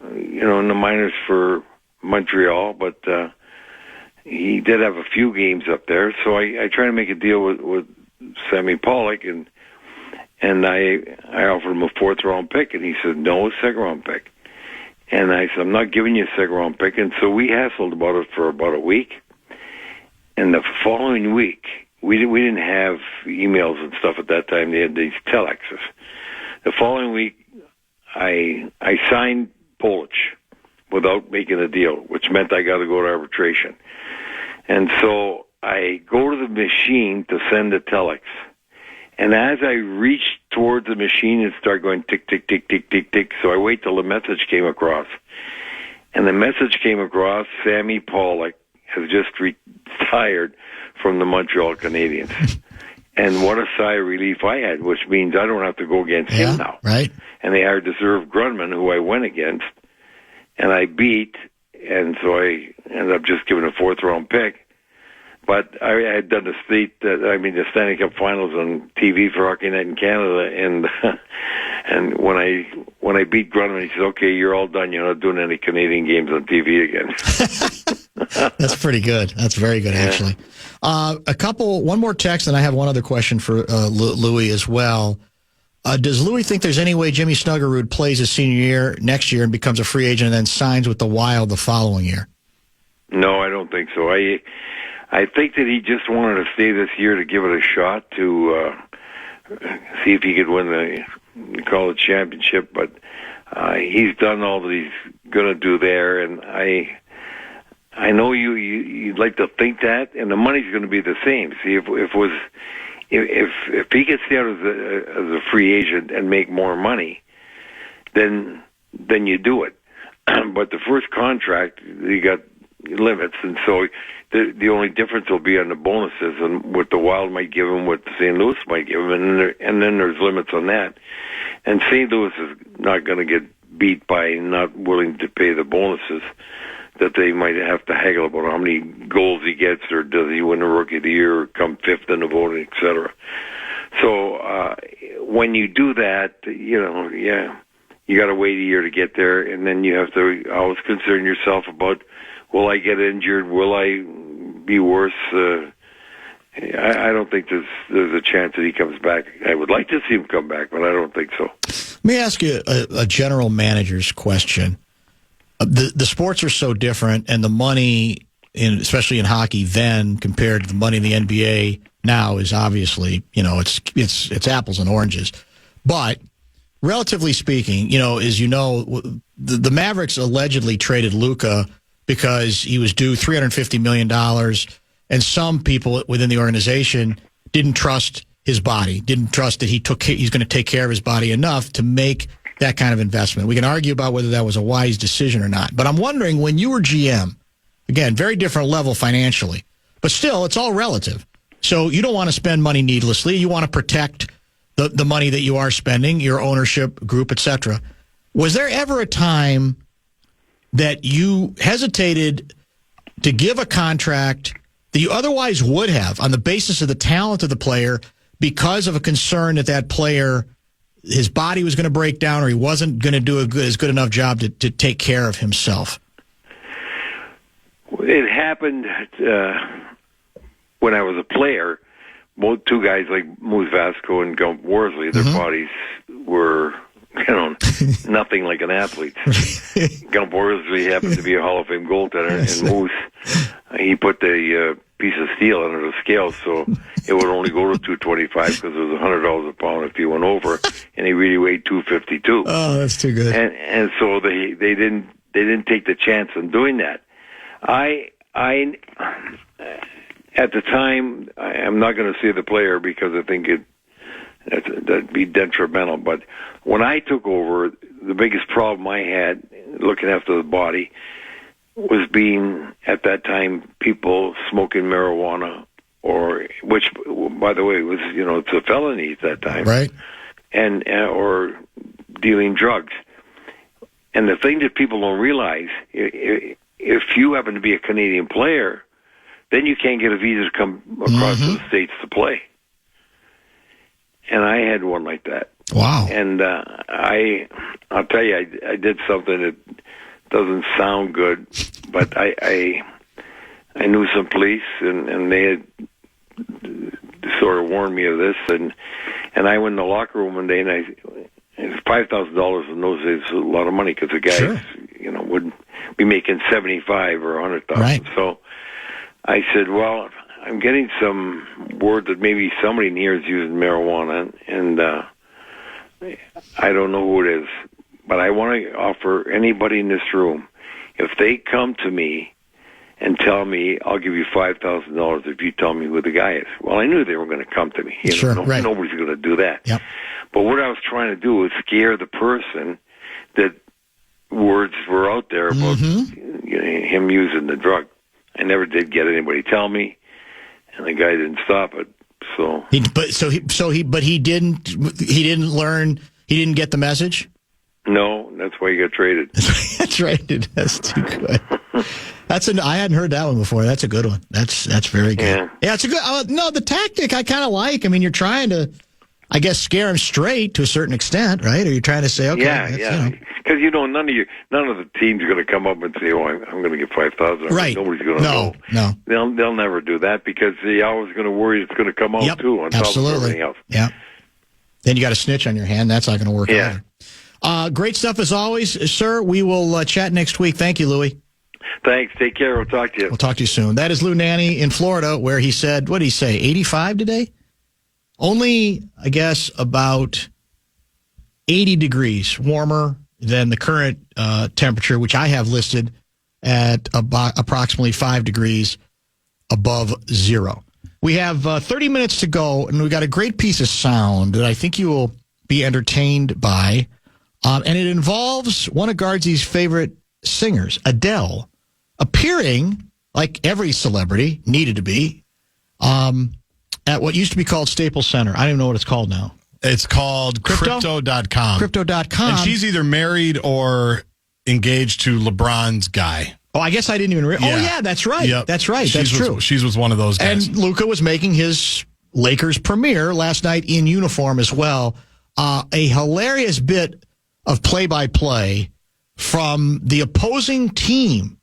in the minors for Montreal, but he did have a few games up there. So I tried to make a deal with Sammy Pollock, and I offered him a 4th-round pick, and he said, no, a 2nd-round pick. And I said, I'm not giving you a 2nd-round pick. And so we hassled about it for about a week. And the following week, we didn't have emails and stuff at that time. They had these telexes. The following week, I signed Polish without making a deal, which meant I got to go to arbitration. And so I go to the machine to send the telex. And as I reached towards the machine, it started going tick, tick, tick, tick, tick, tick. So I wait till the message came across. And the message came across, Sammy Pollock has just retired from the Montreal Canadiens. And what a sigh of relief I had, which means I don't have to go against him now. Right. And they hired Deserve Grunman, who I went against, and I beat, and so I ended up just giving a 4th-round pick. But I had done the Stanley Cup Finals on TV for Hockey Night in Canada, and when I beat Grunman, he said, "Okay, you're all done. You're not doing any Canadian games on TV again." That's pretty good. That's very good, actually. One more text, and I have one other question for Louis as well. Does Louis think there's any way Jimmy Snuggerud plays his senior year next year and becomes a free agent and then signs with the Wild the following year? No, I don't think so. I think that he just wanted to stay this year to give it a shot to see if he could win the college championship. But he's done all that he's going to do there, and I know you'd like to think that, and the money's going to be the same. See, if he gets out as a free agent and make more money, then you do it. But the first contract, you got limits, and so the only difference will be on the bonuses and what the Wild might give them, what St. Louis might give them, and then there's limits on that. And St. Louis is not going to get beat by not willing to pay the bonuses that they might have to haggle about how many goals he gets, or does he win the Rookie of the Year, or come fifth in the voting, etc. So when you do that, you got to wait a year to get there, and then you have to always concern yourself about, will I get injured? Will I be worse? I don't think there's a chance that he comes back. I would like to see him come back, but I don't think so. Let me ask you a general manager's question. The sports are so different, and the money, especially in hockey then, compared to the money in the NBA now, is obviously, it's apples and oranges. But relatively speaking, the Mavericks allegedly traded Luka because he was due $350 million, and some people within the organization didn't trust his body, didn't trust that he's going to take care of his body enough to make that kind of investment. We can argue about whether that was a wise decision or not. But I'm wondering, when you were GM, again, very different level financially, but still, it's all relative. So you don't want to spend money needlessly. You want to protect the money that you are spending, your ownership group, etc. Was there ever a time that you hesitated to give a contract that you otherwise would have on the basis of the talent of the player because of a concern that player, his body was going to break down, or he wasn't going to do as good enough job to take care of himself? It happened when I was a player. Two guys like Moose Vasco and Gump Worsley, their bodies were, nothing like an athlete's. Gump Worsley happened to be a Hall of Fame goaltender, and Moose, he put the piece of steel under the scale, so it would only go to 225 because it was $100 a pound if he went over, and he really weighed 252. Oh, that's too good. And so they didn't take the chance on doing that. I at the time, I'm not going to say the player because I think that'd be detrimental. But when I took over, the biggest problem I had looking after the body was being, at that time, people smoking marijuana, which, by the way, was, it's a felony at that time. Right. And or dealing drugs. And the thing that people don't realize, if you happen to be a Canadian player, then you can't get a visa to come across to the States to play. And I had one like that. Wow. And I'll tell you, I did something that doesn't sound good, but I knew some police, and they had sort of warned me of this, and I went in the locker room one day, and $5,000 in those days was a lot of money because the guys, would be making $75,000 or $100,000. Right. So I said, well, I'm getting some word that maybe somebody in here is using marijuana, and I don't know who it is, but I want to offer anybody in this room, if they come to me and tell me, I'll give you $5,000 if you tell me who the guy is. Well, I knew they were going to come to me. Right. Nobody's going to do that. Yep. But what I was trying to do was scare the person that words were out there about him using the drug. I never did get anybody tell me, and the guy didn't stop it. So, he didn't learn. He didn't get the message. No, that's why he got traded. That's right. That's too good. I hadn't heard that one before. That's a good one. That's very good. Yeah, it's a good. No, the tactic I kind of like. I mean, you're trying to, I guess, scare him straight to a certain extent, right? Or you're trying to say, okay, yeah, because none of the teams are going to come up and say, "Oh, I'm going to get $5,000." Right? Nobody's going to know. No, they'll never do that because they're always going to worry it's going to come out too on top of everything else. Yeah. Then you got a snitch on your hand. That's not going to work. Yeah. Either. Great stuff as always, sir. We will chat next week. Thank you, Louie. Thanks. Take care. We'll talk to you. We'll talk to you soon. That is Lou Nanne in Florida, where he said, what did he say, 85 today? Only, I guess, about 80 degrees warmer than the current temperature, which I have listed at about approximately 5 degrees above zero. We have 30 minutes to go, and we've got a great piece of sound that I think you will be entertained by. And it involves one of Gaardsy's favorite singers, Adele. appearing, like every celebrity needed to be, at what used to be called Staples Center. I don't even know what it's called now. It's called Crypto.com. Crypto.com. And she's either married or engaged to LeBron's guy. Oh, I guess I didn't even realize. Yeah. Oh, yeah, that's right. Yep. That's right. That's true. She's with one of those guys. And Luka was making his Lakers premiere last night in uniform as well. A hilarious bit of play-by-play from the opposing team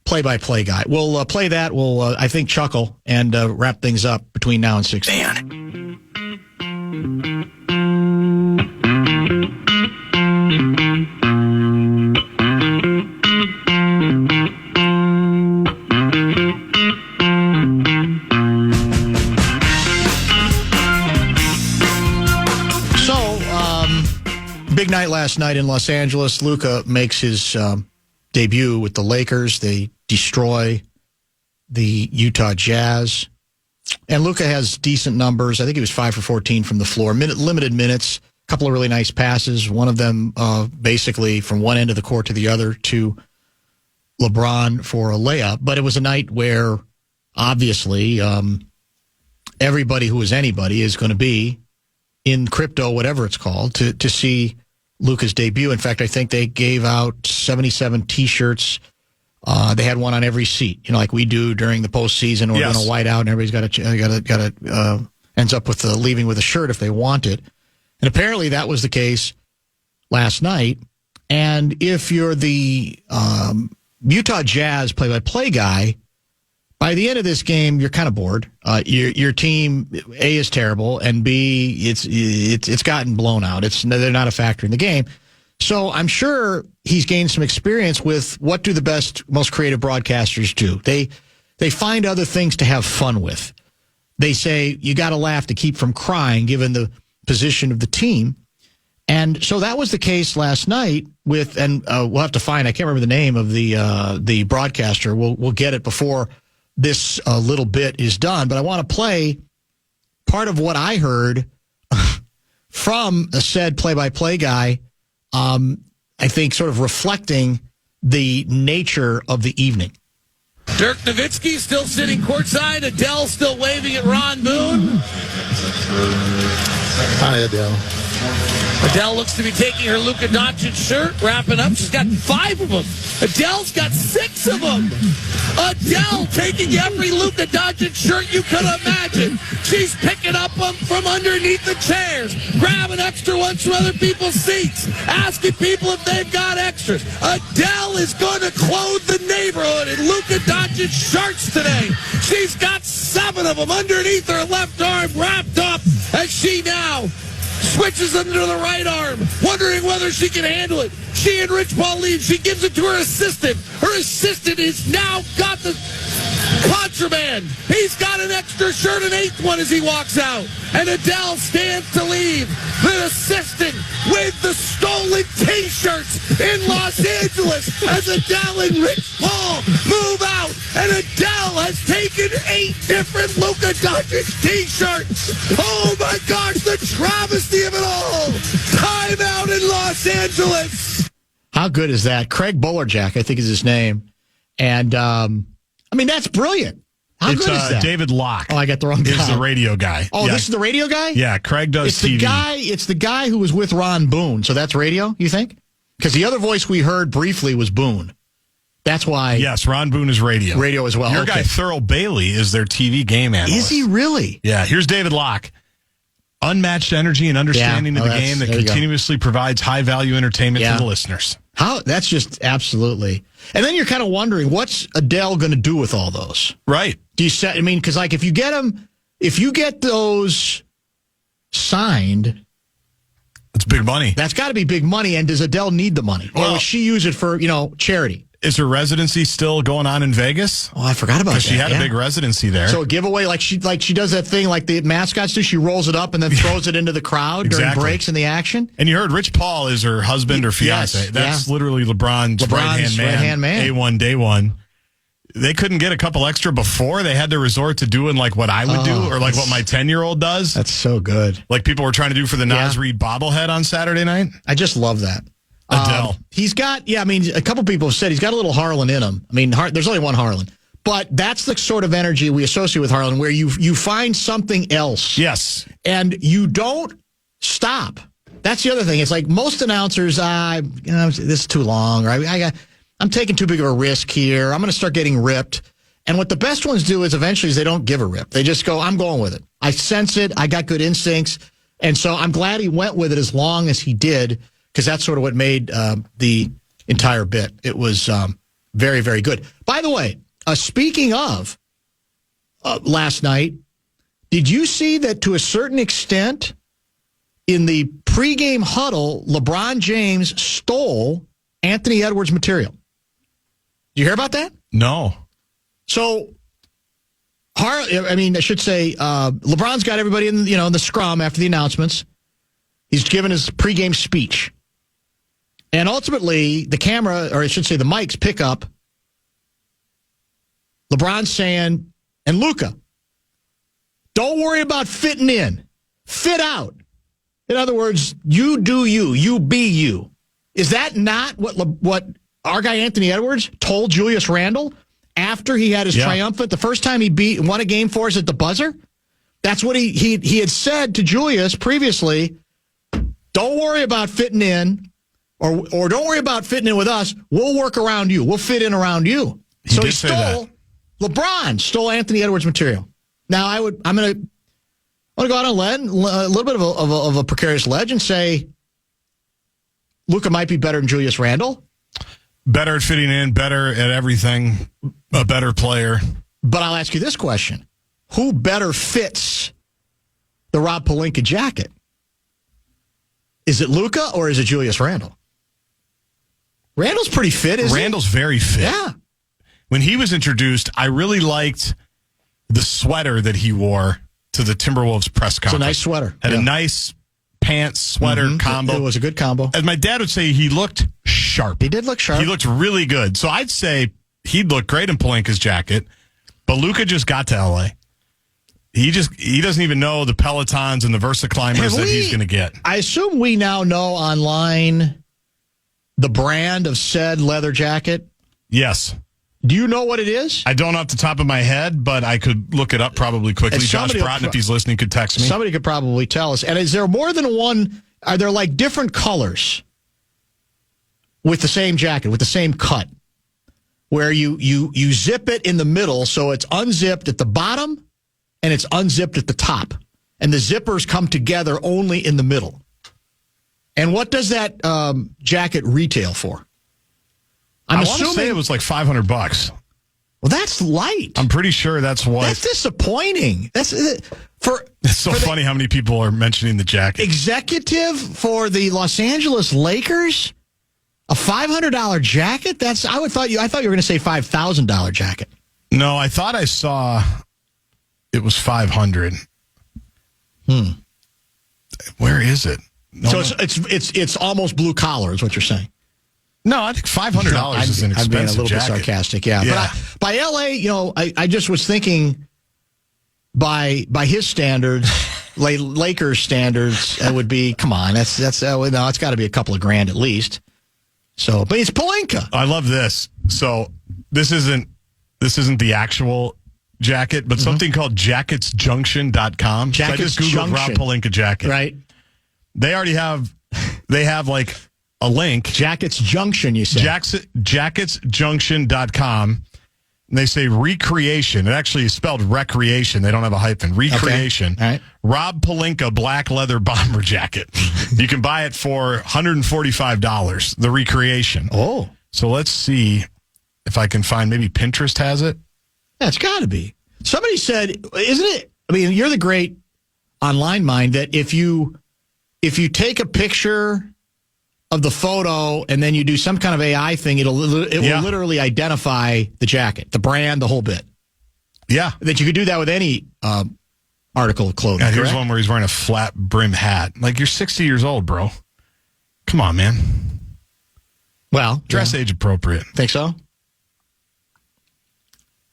play-by-play guy. We'll play that. We'll, I think, chuckle and wrap things up between now and 6. Big night last night in Los Angeles. Luka makes his debut with the Lakers. They destroy the Utah Jazz. And Luka has decent numbers. I think he was 5 for 14 from the floor. Limited minutes, a couple of really nice passes. One of them basically from one end of the court to the other to LeBron for a layup. But it was a night where obviously everybody who is anybody is going to be in crypto, whatever it's called, to see Luka's debut. In fact, I think they gave out 77 T-shirts. They had one on every seat, like we do during the postseason, or in a whiteout, and everybody's got ends up with leaving with a shirt if they want it. And apparently that was the case last night. And if you're the Utah Jazz play-by-play guy, by the end of this game, you're kind of bored. Your team, A, is terrible, and B, it's gotten blown out. They're not a factor in the game. So I'm sure he's gained some experience with what do the best, most creative broadcasters do. They find other things to have fun with. They say you got to laugh to keep from crying, given the position of the team. And so that was the case last night with, and we'll have to find, I can't remember the name of the broadcaster. We'll get it before this little bit is done, but I want to play part of what I heard from a said play-by-play guy, I think sort of reflecting the nature of the evening. Dirk Nowitzki still sitting courtside. Adele still waving at Ron Boone. Hi, Adele. Adele looks to be taking her Luka Doncic shirt, wrapping up. She's got 5 of them. Adele's got 6 of them. Adele taking every Luka Doncic shirt you could imagine. She's picking up them from underneath the chairs, grabbing extra ones from other people's seats, asking people if they've got extras. Adele is going to clothe the neighborhood in Luka Doncic shirts today. She's got 7 of them underneath her left arm, wrapped up, as she now switches them to the right arm, wondering whether she can handle it. She and Rich Paul leave. She gives it to her assistant. Her assistant has now got the contraband. He's got an extra shirt, an 8th one as he walks out. And Adele stands to leave. The assistant with the stolen T-shirts in Los Angeles as Adele and Rich Paul move out. And Adele has taken 8 different Luka Doncic T-shirts. Oh my gosh, the travesty of it all. Timeout in Los Angeles. How good is that? Craig Bolerjack, I think is his name. And, I mean, that's brilliant. How good is that? David Locke. Oh, I got the wrong guy. He's the radio guy. Oh, yeah. This is the radio guy? Yeah, Craig does it's TV. It's the guy who was with Ron Boone. So that's radio, you think? Because the other voice we heard briefly was Boone. That's why. Yes, Ron Boone is radio. Radio as well. Your guy, Thurl Bailey, is their TV game analyst. Is he really? Yeah, here's David Locke. Unmatched energy and understanding of the game that continuously provides high-value entertainment to the listeners. That's just absolutely. And then you're kind of wondering, what's Adele going to do with all those? Right. Do you set? I mean, because like if you get those signed, it's big money. That's got to be big money. And does Adele need the money, or will she use it for charity? Is her residency still going on in Vegas? Oh, I forgot about that. Because she had a big residency there. So a giveaway, like she does that thing like the mascots do. She rolls it up and then throws it into the crowd during breaks in the action. And you heard Rich Paul is her husband or fiance. Yes, That's literally LeBron's right-hand man. A1, day one. They couldn't get a couple extra before. They had to resort to doing like what I would do, or like what my 10-year-old does. That's so good. Like people were trying to do for the Nas Reed bobblehead on Saturday night. I just love that. Adele. He's got, a couple people have said he's got a little Harlan in him. I mean, there's only one Harlan. But that's the sort of energy we associate with Harlan, where you find something else. Yes. And you don't stop. That's the other thing. It's like most announcers, this is too long, or I'm taking too big of a risk here. I'm going to start getting ripped. And what the best ones do is eventually they don't give a rip. They just go, I'm going with it. I sense it. I got good instincts. And so I'm glad he went with it as long as he did, because that's sort of what made the entire bit. It was very, very good. By the way, speaking of last night, did you see that to a certain extent in the pregame huddle, LeBron James stole Anthony Edwards' material? Did you hear about that? No. So, I should say, LeBron's got everybody in the scrum after the announcements. He's given his pregame speech. And ultimately, the camera, or I should say the mics, pick up LeBron saying, and Luka, don't worry about fitting in. Fit out. In other words, you do you. You be you. Is that not what our guy Anthony Edwards told Julius Randle after he had his triumphant, the first time he won a game for us at the buzzer? That's what he had said to Julius previously. Don't worry about fitting in. Or don't worry about fitting in with us. We'll work around you. We'll fit in around you. So he stole, LeBron stole Anthony Edwards' material. Now, I'm going to go out on a little bit of a precarious ledge and say Luka might be better than Julius Randle. Better at fitting in, better at everything, a better player. But I'll ask you this question. Who better fits the Rob Pelinka jacket? Is it Luka or is it Julius Randle? Randle's pretty fit, isn't he? Randle's very fit. Yeah. When he was introduced, I really liked the sweater that he wore to the Timberwolves press conference. It's a nice sweater. Had a nice pants, sweater combo. It was a good combo. As my dad would say, he looked sharp. He did look sharp. He looked really good. So I'd say he'd look great in Pelinka's jacket, but Luka just got to L.A. He doesn't even know the Pelotons and the Versa climbers that he's going to get. I assume we now know online the brand of said leather jacket. Yes. Do you know what it is? I don't off the top of my head, but I could look it up probably quickly. Josh Broughton, if he's listening, could text me. Somebody could probably tell us. And is there more than one? Are there like different colors with the same jacket, with the same cut, where you zip it in the middle so it's unzipped at the bottom and it's unzipped at the top, and the zippers come together only in the middle? And what does that jacket retail for? I want to say it was like $500. Well, that's light. I'm pretty sure that's what. That's disappointing. It's so funny how many people are mentioning the jacket. Executive for the Los Angeles Lakers, a $500 jacket. I thought you were going to say $5,000 jacket. No, I thought I saw it was $500. Where is it? No, so it's almost blue collar, is what you're saying. No, I think $500 is an expensive jacket. I'm being a little bit sarcastic, yeah. But by LA, I just was thinking by his standards, Lakers standards, it would be, come on, it's got to be a couple of grand at least. So, but it's Pelinka. I love this. So this isn't the actual jacket, but something called jacketsjunction.com. Jackets so I just Googled Rob Pelinka jacket. Right. They have like a link. Jackets Junction, you said. Jacketsjunction.com. And they say recreation. It actually is spelled recreation. They don't have a hyphen. Recreation. Okay. All right. Rob Pelinka black leather bomber jacket. You can buy it for $145. The recreation. Oh. So let's see if I can find, maybe Pinterest has it. Yeah, it's got to be. Somebody said, isn't it? I mean, you're the great online mind that if you take a picture of the photo and then you do some kind of AI thing, it will literally identify the jacket, the brand, the whole bit. Yeah. That you could do that with any article of clothing. Yeah, here's one where he's wearing a flat brim hat. Like, you're 60 years old, bro. Come on, man. Well, dress age appropriate. Think so?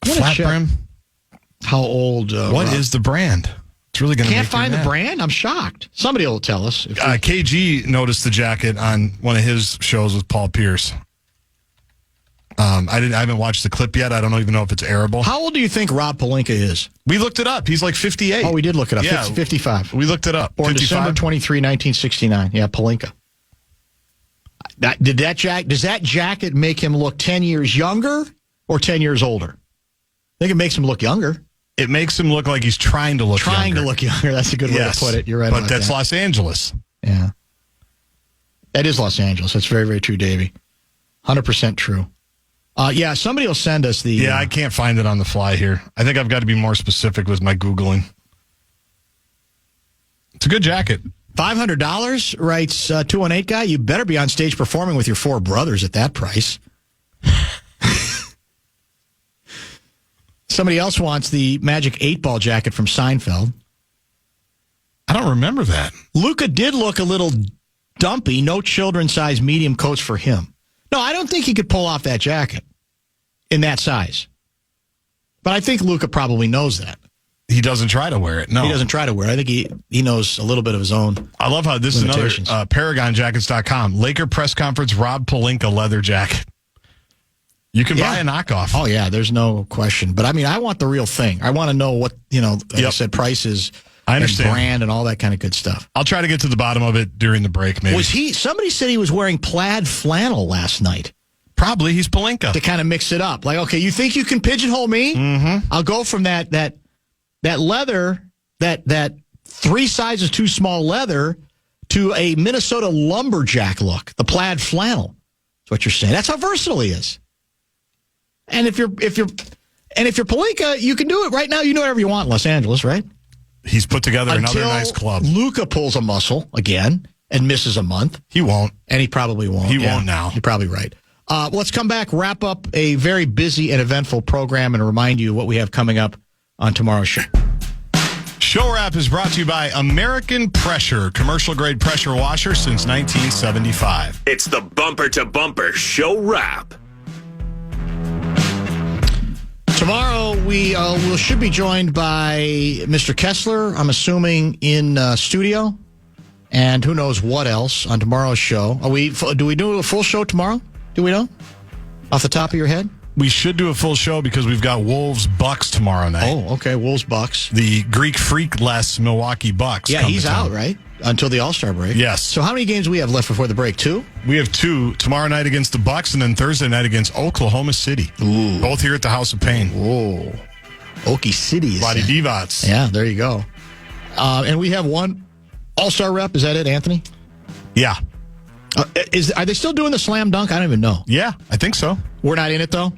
Flat brim? How old? What is the brand? It's really going to Can't find the brand? I'm shocked. Somebody will tell us. KG noticed the jacket on one of his shows with Paul Pierce. I haven't watched the clip yet. I don't even know if it's airable. How old do you think Rob Pelinka is? We looked it up. He's like 58. Oh, we did look it up. Yeah, 55. We looked it up. Born 55? December 23, 1969. Yeah, Pelinka. Does that jacket make him look 10 years younger or 10 years older? I think it makes him look younger. It makes him look like he's trying to look younger. That's a good way to put it. You're right but about that's that. Los Angeles. Yeah. That is Los Angeles. That's very, very true, Davey. 100% true. Yeah, somebody will send us the... Yeah, I can't find it on the fly here. I think I've got to be more specific with my Googling. It's a good jacket. $500, writes 218 guy. You better be on stage performing with your four brothers at that price. Somebody else wants the Magic 8-ball jacket from Seinfeld. I don't remember that. Luca did look a little dumpy. No children-size medium coats for him. No, I don't think he could pull off that jacket in that size. But I think Luca probably knows that. He doesn't try to wear it. No. He doesn't try to wear it. I think he knows a little bit of his own. I love how this is another ParagonJackets.com. Laker press conference, Rob Pelinka leather jacket. You can buy a knockoff. Oh, yeah, there's no question. But, I mean, I want the real thing. I want to know what, like I said, prices I understand. And brand and all that kind of good stuff. I'll try to get to the bottom of it during the break, maybe. Somebody said he was wearing plaid flannel last night. Probably. He's Pelinka. To kind of mix it up. Like, okay, you think you can pigeonhole me? Mm-hmm. I'll go from that leather, that 3 sizes too small leather, to a Minnesota lumberjack look, the plaid flannel. That's what you're saying. That's how versatile he is. And if you're Pelinka, you can do it right now. You know whatever you want in Los Angeles, right? He's put together another nice club. Luca pulls a muscle again and misses a month. He won't. And he probably won't. He won't now. You're probably right. Let's come back, wrap up a very busy and eventful program, and remind you what we have coming up on tomorrow's show. Show Wrap is brought to you by American Pressure, commercial-grade pressure washer since 1975. It's the bumper-to-bumper Show Wrap. Tomorrow, we should be joined by Mr. Kessler, I'm assuming, in studio. And who knows what else on tomorrow's show. Do we do a full show tomorrow? Do we know? Off the top of your head? We should do a full show because we've got Wolves-Bucks tomorrow night. Oh, okay. Wolves-Bucks. The Greek Freak-less Milwaukee Bucks. Yeah, he's out, right? Until the All-Star break. Yes. So how many games do we have left before the break? 2? We have 2. Tomorrow night against the Bucks, and then Thursday night against Oklahoma City. Ooh. Both here at the House of Pain. Whoa. Okie City is Lottie Divac. Yeah, there you go. And we have one All-Star rep. Is that it, Anthony? Yeah. Are they still doing the slam dunk? I don't even know. Yeah, I think so. We're not in it, though?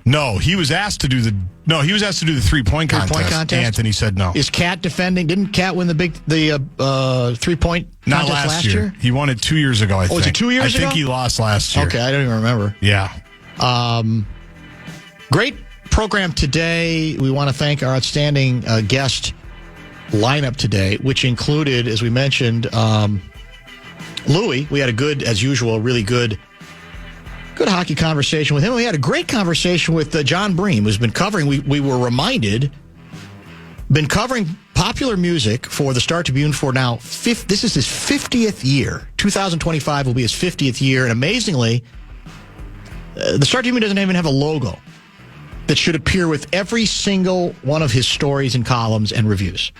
No, he was asked to do the 3-point contest. Anthony said no. Is Cat defending? Didn't Cat win the 3-point contest Not last year. He won it 2 years ago, I think. Was it 2 years ago? I think he lost last year. Okay, I don't even remember. Yeah. Great program today. We want to thank our outstanding guest lineup today, which included, as we mentioned, Louie. We had a good, as usual, really good hockey conversation with him. We had a great conversation with John Bream, who's been covering, we were reminded, been covering popular music for the Star Tribune for now, this is his 50th year. 2025 will be his 50th year. And amazingly, the Star Tribune doesn't even have a logo that should appear with every single one of his stories and columns and reviews.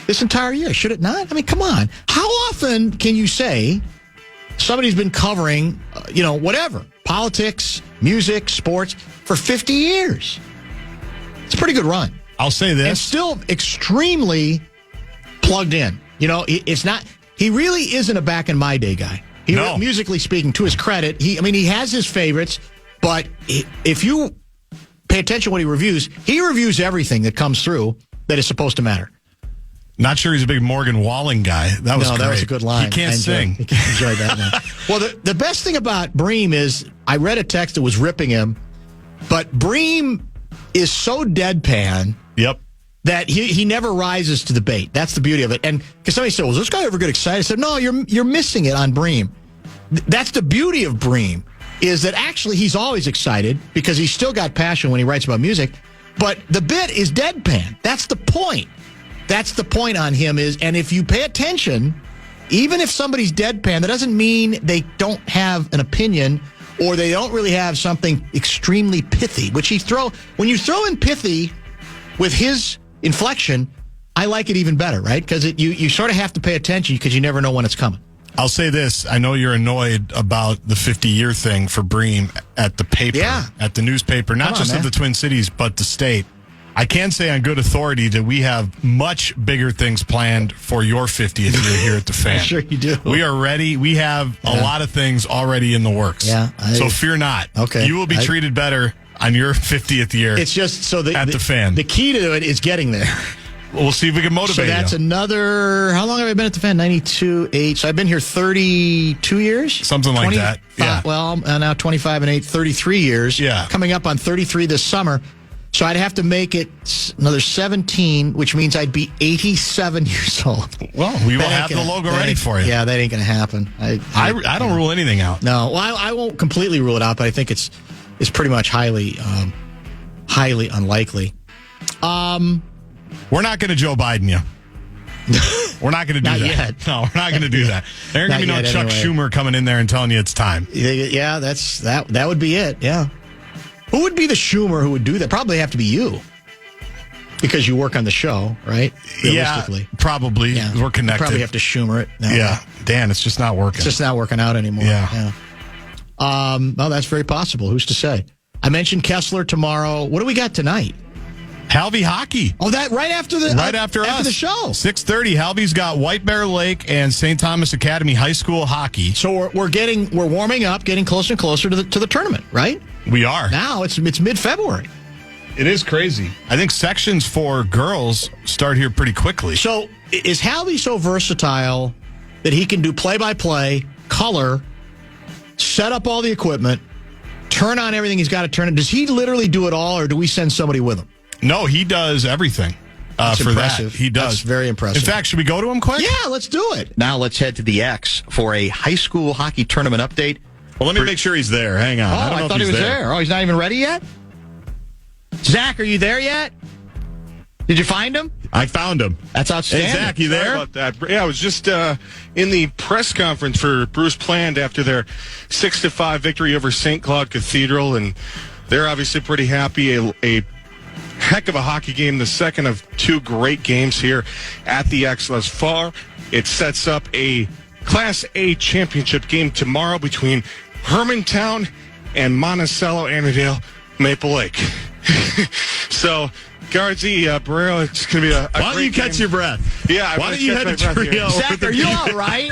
This entire year, should it not? I mean, come on. How often can you say somebody's been covering, whatever, politics, music, sports, for 50 years? It's a pretty good run. I'll say this. And still extremely plugged in. He really isn't a back in my day guy. No. Musically speaking, to his credit, he has his favorites, but if you pay attention to what he reviews everything that comes through that is supposed to matter. Not sure he's a big Morgan Wallen guy. That was great. That was a good line. He can't sing. I enjoyed that one. Well, the best thing about Bream is I read a text that was ripping him, but Bream is so deadpan. Yep. That he never rises to the bait. That's the beauty of it. And because somebody said, "Was this guy ever get excited?" I said, "No, you're missing it on Bream." That's the beauty of Bream, is that actually he's always excited because he's still got passion when he writes about music, but the bit is deadpan. That's the point. That's the point on him is, and if you pay attention, even if somebody's deadpan, that doesn't mean they don't have an opinion or they don't really have something extremely pithy, which when you throw in pithy with his inflection, I like it even better, right? Because you sort of have to pay attention because you never know when it's coming. I'll say this. I know you're annoyed about the 50-year thing for Bream at the paper, at the newspaper, not just of the Twin Cities, but the state. I can say on good authority that we have much bigger things planned for your 50th year here at the Fan. Sure you do. We are ready. We have a lot of things already in the works. Yeah, so fear not. Okay. You will be treated better on your 50th year. It's just at the Fan. The key to it is getting there. We'll see if we can motivate you. So that's another, how long have I been at the Fan? 92, 8. So I've been here 32 years? Something like that. Yeah. Well, now 25 and 8, 33 years. Yeah. Coming up on 33 this summer. So I'd have to make it another 17, which means I'd be 87 years old. Well, we will have the logo ready for you. Yeah, that ain't going to happen. I don't rule anything out. No, well, I won't completely rule it out, but I think it's pretty much highly unlikely. We're not going to Joe Biden you. We're not going to do Not that. Yet. No, we're not going to do that. There ain't going to be no Chuck Schumer coming in there and telling you it's time. Yeah, that would be it. Yeah. Who would be the Schumer who would do that? Probably have to be you. Because you work on the show, right? Realistically. Yeah, probably. Yeah. We're connected. You probably have to Schumer it. No, yeah. Dan, it's just not working. It's just not working out anymore. Yeah. Well, that's very possible. Who's to say? I mentioned Kessler tomorrow. What do we got tonight? Halvey hockey. Oh, that right after the us. The show. 6:30. Halvey's got White Bear Lake and St. Thomas Academy High School hockey. So we're warming up, getting closer and closer to the tournament, right? We are. Now it's mid-February. It is crazy. I think sections for girls start here pretty quickly. So is Halvey so versatile that he can do play-by-play, color, set up all the equipment, turn on everything he's got to turn on? Does he literally do it all, or do we send somebody with him? No, he does everything. That's for impressive. That. He does. That's very impressive. In fact, should we go to him quick? Yeah, let's do it. Now let's head to the X for a high school hockey tournament update. Well, let me make sure he's there. Hang on. I thought he was there. Oh, he's not even ready yet? Zach, are you there yet? Did you find him? I found him. That's outstanding. Hey, Zach, you there? Sorry about that. Yeah, I was just in the press conference for Bruce Pland after their 6-5 victory over St. Cloud Cathedral, and they're obviously pretty happy. A heck of a hockey game, the second of two great games here at the X thus far. It sets up a Class A championship game tomorrow between Hermantown and Monticello Annandale Maple Lake. So, Gaardsy, Barrero, it's going to be a Why don't you catch your breath? Yeah. Why don't you head to Trio? Zach, are you all right?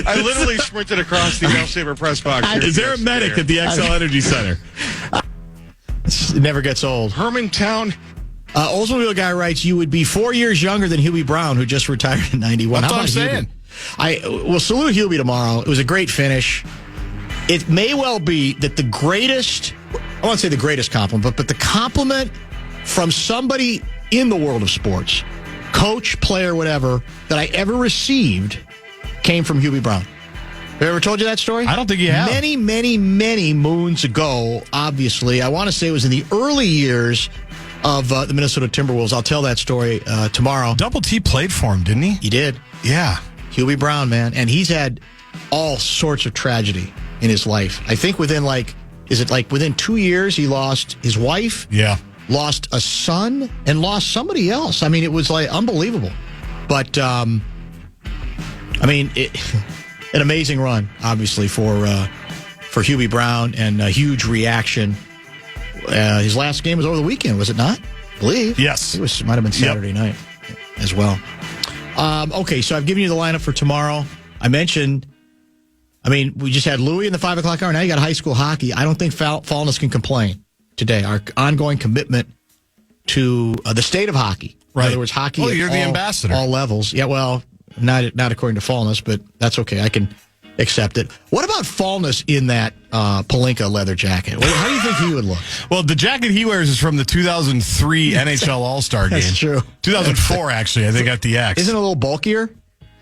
I literally sprinted across the Bell Saber press box. Is there a medic at the XL Energy Center? It never gets old. Hermantown. Oldsmobile guy writes, you would be 4 years younger than Huey Brown, who just retired in 91. That's what I'm saying. We'll salute Huey tomorrow. It was a great finish. It may well be that the greatest, I won't say the greatest compliment, but the compliment from somebody in the world of sports, coach, player, whatever, that I ever received came from Huey Brown. Have I ever told you that story? I don't think you have. Many, many, many moons ago, obviously. I want to say it was in the early years of the Minnesota Timberwolves. I'll tell that story tomorrow. Double T played for him, didn't he? He did. Yeah. Huey Brown, man. And he's had all sorts of tragedy in his life. I think within within 2 years, he lost his wife. Yeah. Lost a son and lost somebody else. I mean, it was like unbelievable. But, an amazing run, obviously, for Huey Brown, and a huge reaction. His last game was over the weekend, was it not? I believe. Yes. It might have been Saturday night as well. Okay, so I've given you the lineup for tomorrow. We just had Louie in the 5 o'clock hour. Now you got high school hockey. I don't think Fallness can complain today. Our ongoing commitment to the state of hockey. Right. In other words, hockey at you're the ambassador. All levels. Yeah, well, not according to Fallness, but that's okay. I can accept it. What about Fallness in that Palinka leather jacket? How do you think he would look? Well, the jacket he wears is from the 2003 NHL All-Star game. That's true. 2004, actually, I think, at the X. Isn't it a little bulkier?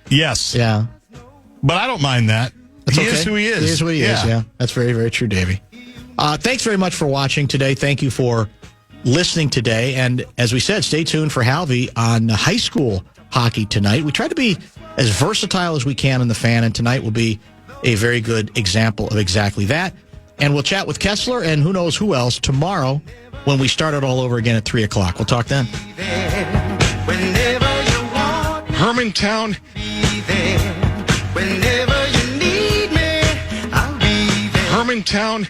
Yes. Yeah. But I don't mind that. He is who he is. He is what he is, yeah. That's very, very true, Davey. Thanks very much for watching today. Thank you for listening today. And as we said, stay tuned for Halvey on high school hockey tonight. We try to be as versatile as we can in the Fan, and tonight will be a very good example of exactly that. And we'll chat with Kessler and who knows who else tomorrow when we start it all over again at 3 o'clock. We'll talk then. Hermantown. Hermantown